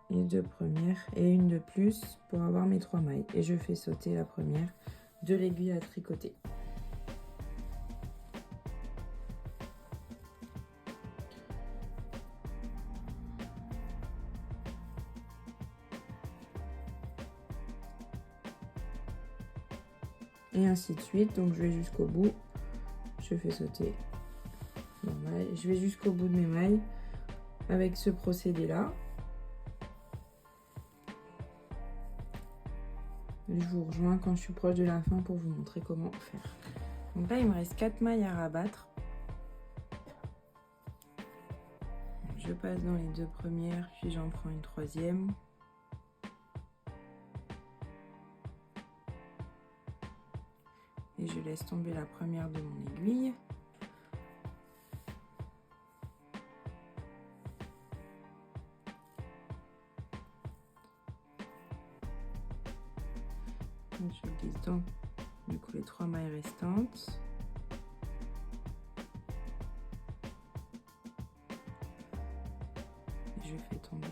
les 2 premières et une de plus pour avoir mes 3 mailles et je fais sauter la première de l'aiguille à tricoter. Et ainsi de suite, donc je vais jusqu'au bout, je fais sauter ma maille, je vais jusqu'au bout de mes mailles avec ce procédé là. Je vous rejoins quand je suis proche de la fin pour vous montrer comment faire. Donc là il me reste 4 mailles à rabattre. Je passe dans les 2 premières, puis j'en prends une 3e. Et je laisse tomber la première de mon aiguille. Donc je glisse dans du coup les 3 mailles restantes. Et je fais tomber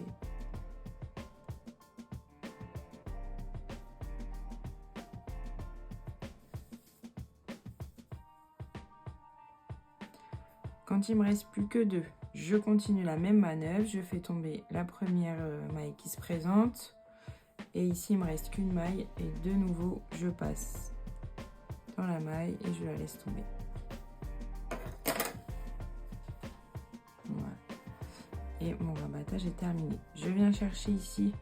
quand il me reste plus que 2, je continue la même manœuvre, je fais tomber la première maille qui se présente et ici il me reste qu'une maille et de nouveau je passe dans la maille et je la laisse tomber. Voilà. Et mon rabattage est terminé. Je viens chercher ici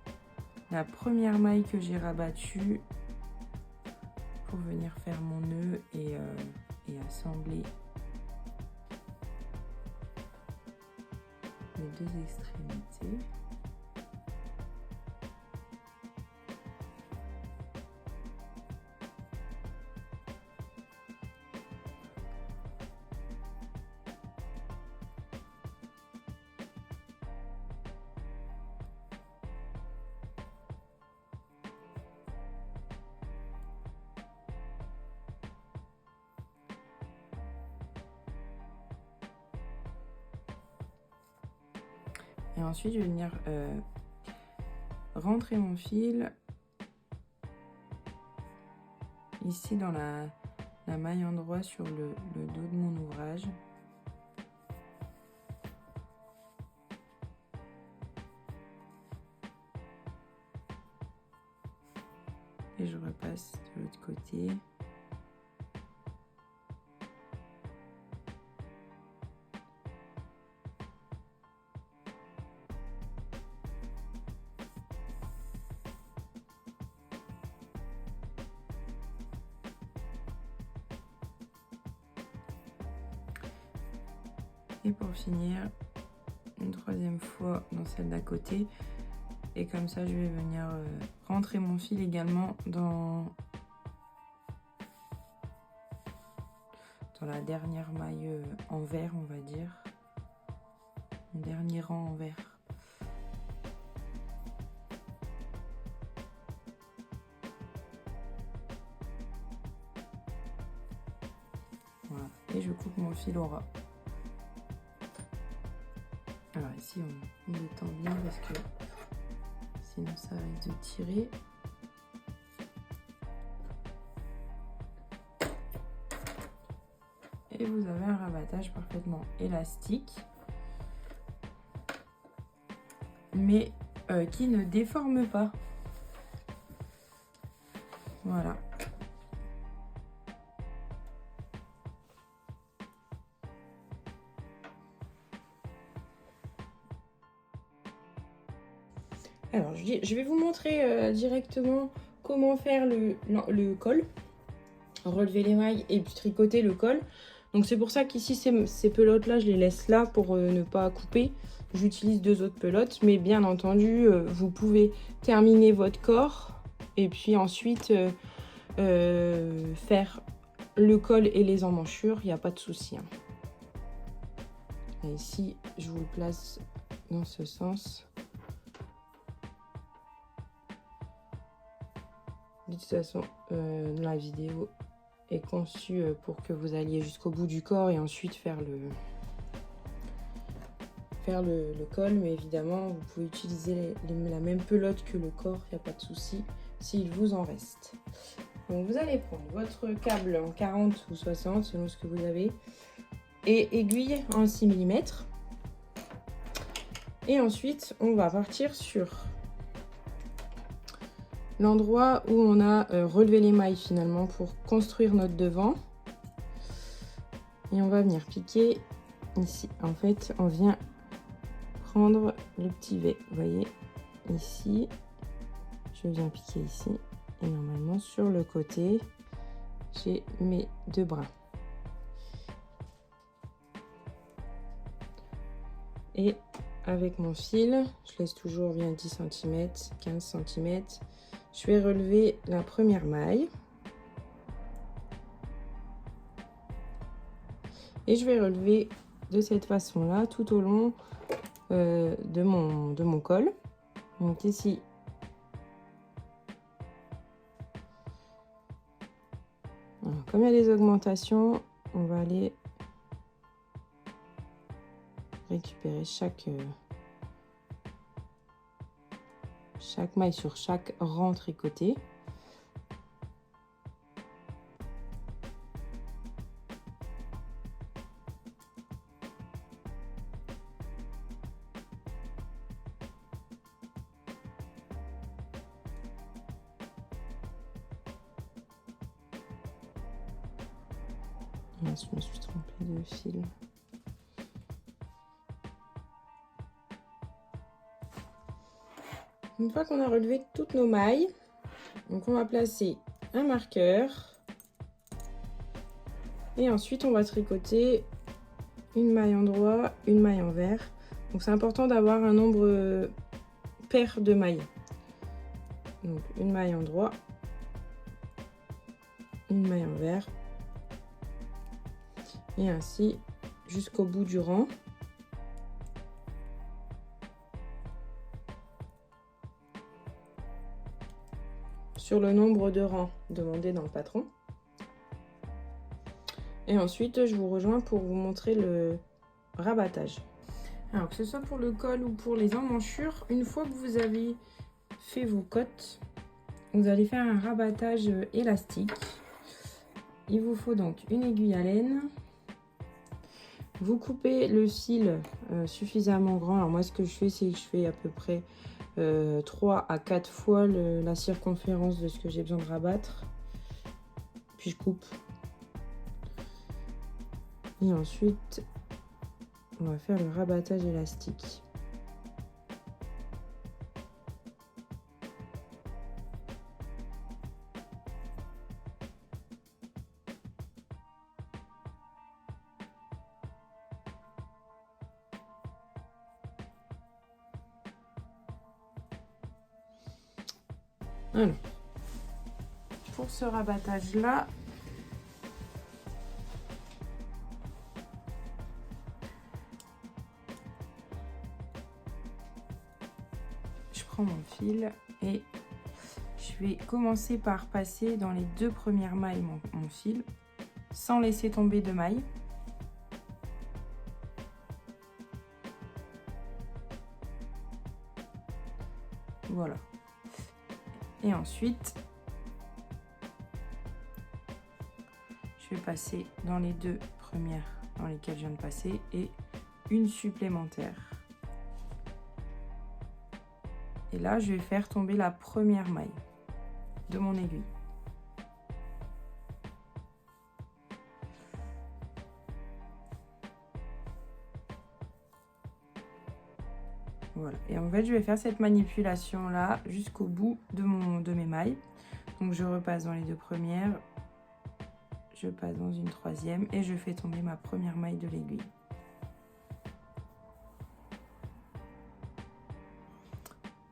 la première maille que j'ai rabattue pour venir faire mon nœud et assembler les 2 extrémités. Et ensuite, je vais venir rentrer mon fil ici dans la maille endroit sur le dos de mon ouvrage. Et je repasse de l'autre côté. Et pour finir, une 3e fois dans celle d'à côté. Et comme ça, je vais venir rentrer mon fil également dans la dernière maille en vert, on va dire. Le dernier rang en vert. Voilà. Et je coupe mon fil au ras. Alors ici on détend bien parce que sinon ça risque de tirer. Et vous avez un rabattage parfaitement élastique, mais qui ne déforme pas. Voilà. Alors, je vais vous montrer directement comment faire le col. Relever les mailles et puis tricoter le col. Donc c'est pour ça qu'ici ces pelotes là je les laisse là pour ne pas couper. J'utilise 2 autres pelotes, mais bien entendu vous pouvez terminer votre corps et puis ensuite faire le col et les emmanchures, il n'y a pas de souci, hein. Et ici je vous le place dans ce sens. De toute façon la vidéo est conçue pour que vous alliez jusqu'au bout du corps et ensuite faire le col, mais évidemment vous pouvez utiliser la même pelote que le corps, il n'y a pas de souci s'il vous en reste. Donc vous allez prendre votre câble en 40 ou 60 selon ce que vous avez et aiguille en 6 mm. Et ensuite on va partir sur l'endroit où on a relevé les mailles finalement pour construire notre devant. Et on va venir piquer ici. En fait, on vient prendre le petit V. Vous voyez, ici, je viens piquer ici. Et normalement, sur le côté, j'ai mes 2 brins. Et avec mon fil, je laisse toujours bien 10 cm, 15 cm. Je vais relever la première maille. Et je vais relever de cette façon-là tout au long de mon col. Donc ici, voilà. Comme il y a des augmentations, on va aller récupérer chaque maille sur chaque rang tricoté. Je me suis trompée de fil. Une fois qu'on a relevé toutes nos mailles, donc on va placer un marqueur et ensuite on va tricoter une maille endroit, une maille envers. Donc c'est important d'avoir un nombre pair de mailles. Donc une maille endroit, une maille envers. Et ainsi jusqu'au bout du rang. Sur le nombre de rangs demandé dans le patron. Et ensuite, je vous rejoins pour vous montrer le rabattage. Alors, que ce soit pour le col ou pour les emmanchures, une fois que vous avez fait vos côtes, vous allez faire un rabattage élastique. Il vous faut donc une aiguille à laine. Vous coupez le fil suffisamment grand. Alors moi, ce que je fais, c'est que je fais à peu près 3 à 4 fois la circonférence de ce que j'ai besoin de rabattre. Puis je coupe. Et ensuite, on va faire le rabattage élastique. Alors, pour ce rabattage-là, je prends mon fil et je vais commencer par passer dans les 2 premières mailles mon fil sans laisser tomber de mailles. Voilà. Et ensuite, je vais passer dans les 2 premières dans lesquelles je viens de passer et une supplémentaire. Et là, je vais faire tomber la première maille de mon aiguille. Voilà. Et en fait, je vais faire cette manipulation là jusqu'au bout de mes mailles. Donc je repasse dans les 2 premières, je passe dans une troisième et je fais tomber ma première maille de l'aiguille.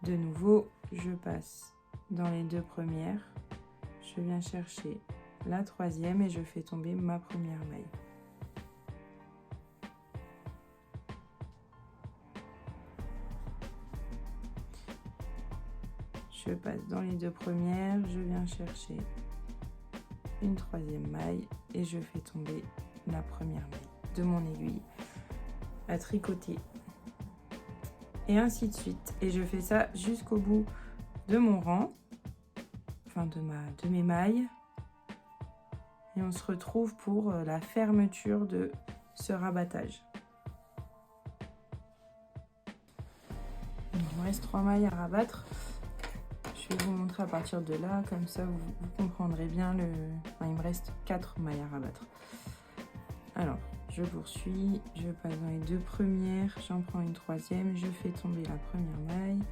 De nouveau, je passe dans les deux premières, je viens chercher la troisième et je fais tomber ma première maille. Je passe dans les deux premières, je viens chercher une troisième maille et je fais tomber la première maille de mon aiguille à tricoter. Et ainsi de suite. Et je fais ça jusqu'au bout de mon rang, enfin de mes mailles. Et on se retrouve pour la fermeture de ce rabattage. Donc, il me reste 3 mailles à rabattre. Je vais vous montrer à partir de là, comme ça vous comprendrez bien Enfin, il me reste 4 mailles à rabattre. Alors, je poursuis, je passe dans les deux premières, j'en prends une troisième, je fais tomber la première maille.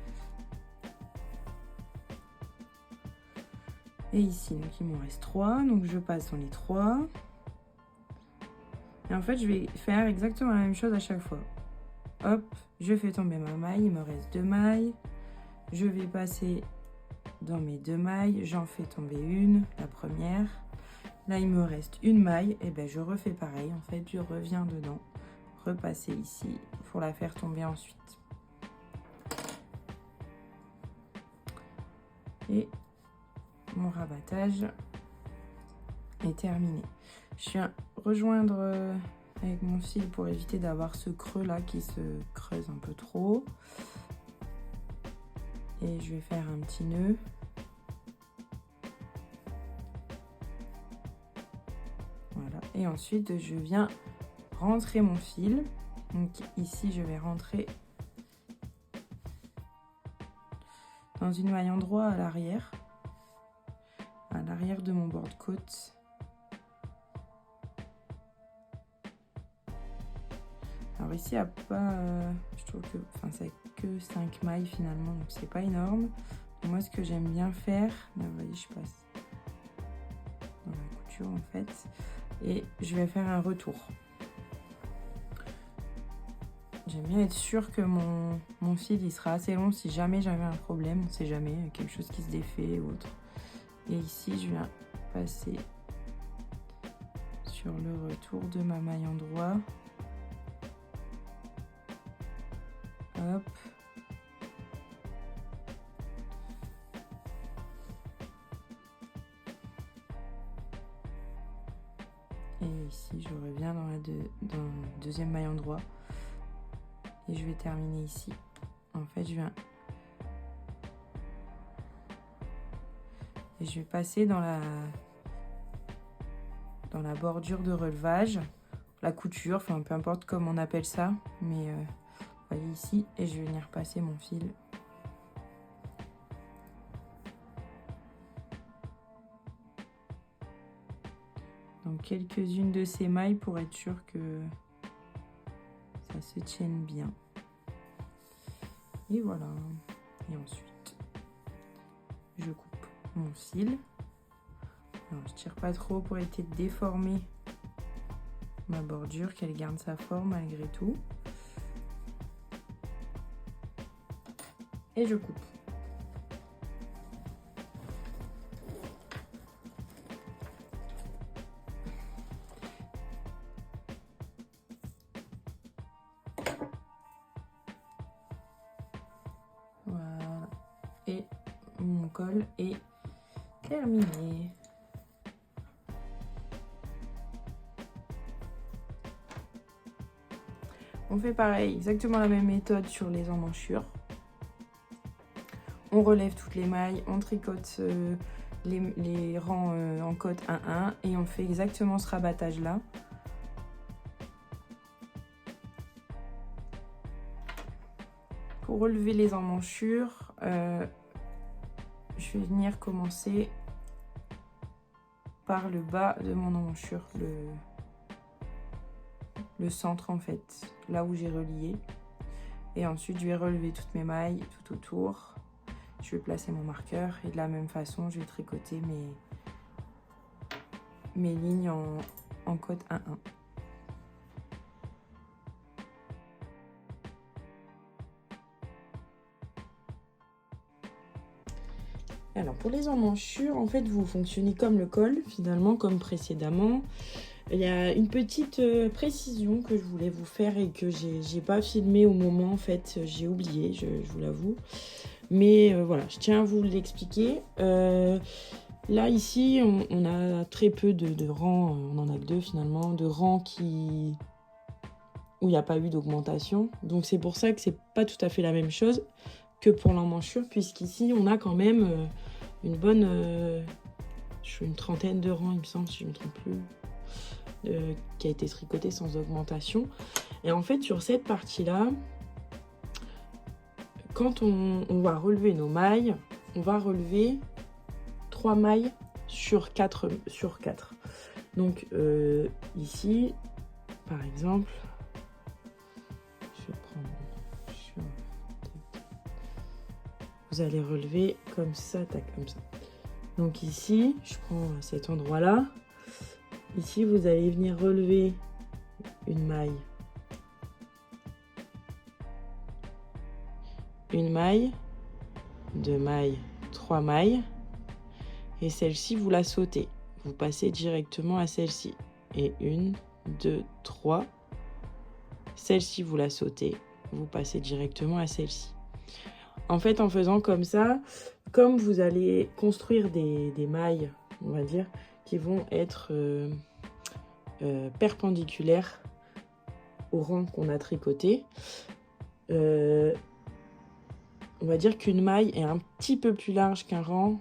Et ici, donc il m'en reste 3, donc je passe dans les 3. Et en fait, je vais faire exactement la même chose à chaque fois. Hop, je fais tomber ma maille, il me reste 2 mailles. Je vais passer dans mes 2 mailles, j'en fais tomber une, la première. Là, il me reste une maille, et ben je refais pareil. En fait, je reviens dedans, repasser ici pour la faire tomber ensuite. Et mon rabattage est terminé. Je viens rejoindre avec mon fil pour éviter d'avoir ce creux là qui se creuse un peu trop. Et je vais faire un petit nœud. Voilà. Et ensuite, je viens rentrer mon fil. Donc ici, je vais rentrer dans une maille endroit à l'arrière de mon bord de côte. Alors ici, il n'y a pas, je trouve que, enfin, c'est que 5 mailles finalement, donc c'est pas énorme. Donc moi, ce que j'aime bien faire, là, vous voyez, je passe dans la couture en fait, et je vais faire un retour. J'aime bien être sûre que mon fil il sera assez long si jamais j'avais un problème, on ne sait jamais, quelque chose qui se défait ou autre. Et ici, je viens passer sur le retour de ma maille endroit. Hop. Et ici, je reviens dans le deuxième maille endroit. Et je vais terminer ici. En fait, je viens... Et je vais passer dans la bordure de relevage, la couture, enfin peu importe comment on appelle ça, mais vous voyez ici, et je vais venir passer mon fil. Donc quelques-unes de ces mailles pour être sûr que ça se tienne bien. Et voilà. Et ensuite, je coupe mon fil. Alors, je tire pas trop pour éviter de déformer ma bordure, qu'elle garde sa forme malgré tout. Et je coupe. Voilà. Et mon col est terminé. On fait pareil, exactement la même méthode sur les emmanchures. On relève toutes les mailles, on tricote les rangs en côte 1-1 et on fait exactement ce rabattage là. Pour relever les emmanchures, je vais venir commencer par le bas de mon emmanchure, le centre en fait, là où j'ai relié. Et ensuite, je vais relever toutes mes mailles tout autour. Je vais placer mon marqueur et de la même façon, je vais tricoter mes lignes en code 1-1. Alors pour les emmanchures, en fait vous fonctionnez comme le col, finalement comme précédemment. Il y a une petite précision que je voulais vous faire et que j'ai pas filmé au moment, en fait j'ai oublié, je vous l'avoue. Mais voilà, je tiens à vous l'expliquer. Là ici on a très peu de rangs, on en a que 2 finalement, de rangs où il n'y a pas eu d'augmentation. Donc c'est pour ça que c'est pas tout à fait la même chose que pour l'emmanchure, puisqu'ici on a quand même une bonne une trentaine de rangs, il me semble, si je ne me trompe plus, qui a été tricoté sans augmentation. Et en fait sur cette partie là, quand on va relever nos mailles, on va relever 3 mailles sur 4. Donc ici par exemple, je vais prendre vous allez relever comme ça, tac, comme ça. Donc ici, je prends cet endroit-là. Ici, vous allez venir relever une maille. Une maille, 2 mailles, 3 mailles. Et celle-ci, vous la sautez. Vous passez directement à celle-ci. Et 1, 2, 3. Celle-ci, vous la sautez. Vous passez directement à celle-ci. En fait, en faisant comme ça, comme vous allez construire des mailles, on va dire, qui vont être perpendiculaires au rang qu'on a tricoté, on va dire qu'une maille est un petit peu plus large qu'un rang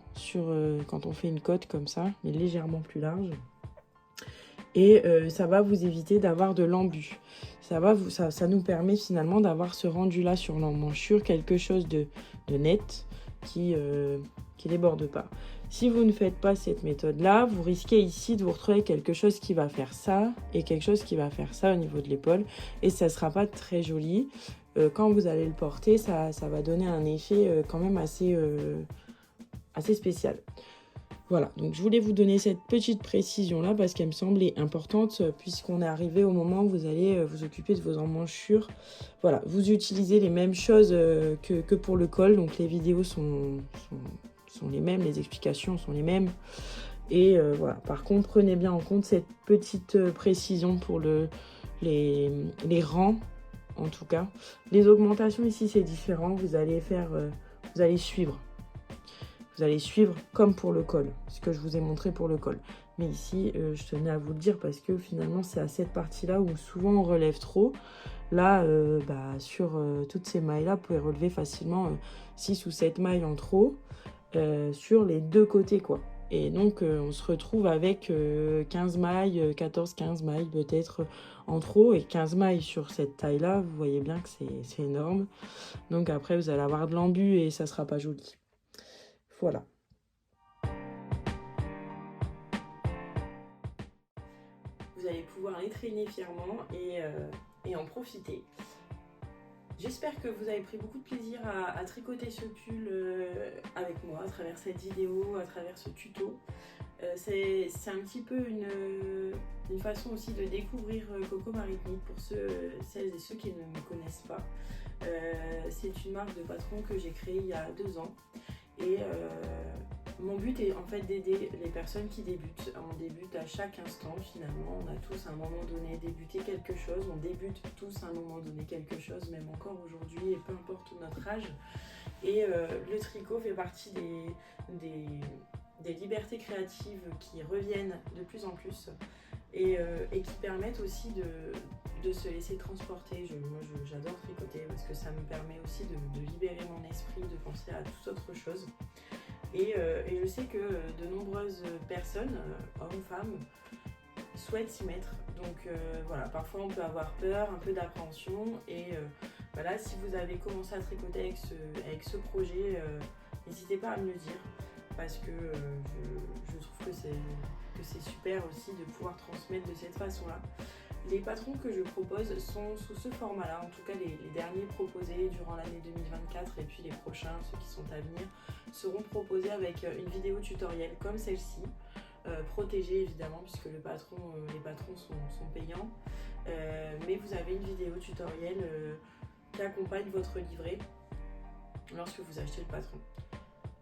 quand on fait une cote comme ça, mais légèrement plus large. Et ça va vous éviter d'avoir de l'embu. Ça nous permet finalement d'avoir ce rendu-là sur l'emmanchure, quelque chose de net qui déborde pas. Si vous ne faites pas cette méthode-là, vous risquez ici de vous retrouver quelque chose qui va faire ça et quelque chose qui va faire ça au niveau de l'épaule. Et ça ne sera pas très joli. Quand vous allez le porter, ça va donner un effet quand même assez spécial. Voilà, donc je voulais vous donner cette petite précision-là parce qu'elle me semblait importante puisqu'on est arrivé au moment où vous allez vous occuper de vos emmanchures. Voilà, vous utilisez les mêmes choses que pour le col, donc les vidéos sont les mêmes, les explications sont les mêmes. Et voilà, par contre, prenez bien en compte cette petite précision pour les rangs, en tout cas. Les augmentations ici, c'est différent, vous allez suivre. Vous allez suivre comme pour le col, ce que je vous ai montré pour le col. Mais ici, je tenais à vous le dire parce que finalement, c'est à cette partie-là où souvent on relève trop. Là, sur toutes ces mailles-là, vous pouvez relever facilement 6 ou 7 mailles en trop sur les 2 côtés, quoi. Et donc, on se retrouve avec 15 mailles, 14-15 mailles peut-être en trop. Et 15 mailles sur cette taille-là, vous voyez bien que c'est énorme. Donc après, vous allez avoir de l'embu et ça sera pas joli. Voilà. Vous allez pouvoir les traîner fièrement et en profiter. J'espère que vous avez pris beaucoup de plaisir à tricoter ce pull avec moi à travers cette vidéo, à travers ce tuto. C'est un petit peu une façon aussi de découvrir Coco Marie Knit pour celles et ceux qui ne me connaissent pas. C'est une marque de patron que j'ai créée il y a 2 ans. Et mon but est en fait d'aider les personnes qui débutent. On débute à chaque instant finalement, on a tous à un moment donné débuté quelque chose, on débute tous à un moment donné quelque chose, même encore aujourd'hui, et peu importe notre âge. Et le tricot fait partie des libertés créatives qui reviennent de plus en plus et qui permettent aussi de se laisser transporter. Moi j'adore tricoter parce que ça me permet aussi de libérer mon esprit, de penser à toute autre chose. Et je sais que de nombreuses personnes, hommes, femmes, souhaitent s'y mettre. Donc voilà, parfois on peut avoir peur, un peu d'appréhension. Et voilà, si vous avez commencé à tricoter avec ce projet, n'hésitez pas à me le dire. Parce que je trouve que c'est super aussi de pouvoir transmettre de cette façon-là. Les patrons que je propose sont sous ce format-là, en tout cas les derniers proposés durant l'année 2024 et puis les prochains, ceux qui sont à venir, seront proposés avec une vidéo tutoriel comme celle-ci. protégé évidemment puisque les patrons sont payants. Mais vous avez une vidéo tutoriel qui accompagne votre livret lorsque vous achetez le patron.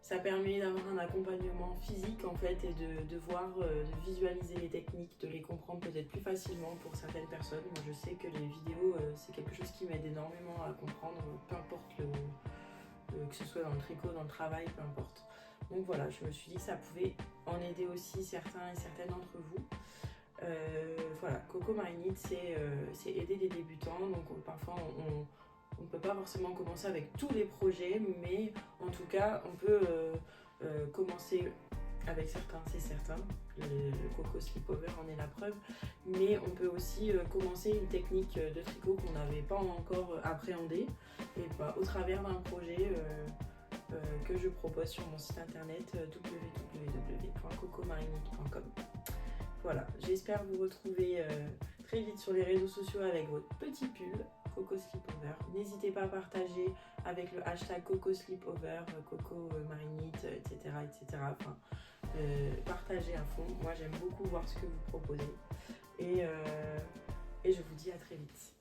Ça permet d'avoir un accompagnement physique en fait et de voir, de visualiser les techniques, de les comprendre peut-être plus facilement pour certaines personnes. Moi je sais que les vidéos c'est quelque chose qui m'aide énormément à comprendre, peu importe que ce soit dans le tricot, dans le travail, peu importe. Donc voilà, je me suis dit que ça pouvait en aider aussi certains et certaines d'entre vous. Voilà, Coco Marinite, c'est aider les débutants. Donc parfois on ne peut pas forcément commencer avec tous les projets, mais en tout cas on peut commencer avec certains, c'est certain. Le Coco Slipover en est la preuve, mais on peut aussi commencer une technique de tricot qu'on n'avait pas encore appréhendée et au travers d'un projet que je propose sur mon site internet www.cocomarinite.com. Voilà, j'espère vous retrouver très vite sur les réseaux sociaux avec votre petit pull Coco Slipover. N'hésitez pas à partager avec le hashtag Coco Slipover, Coco Marinite, etc. Enfin, partagez à fond. Moi, j'aime beaucoup voir ce que vous proposez. Et je vous dis à très vite.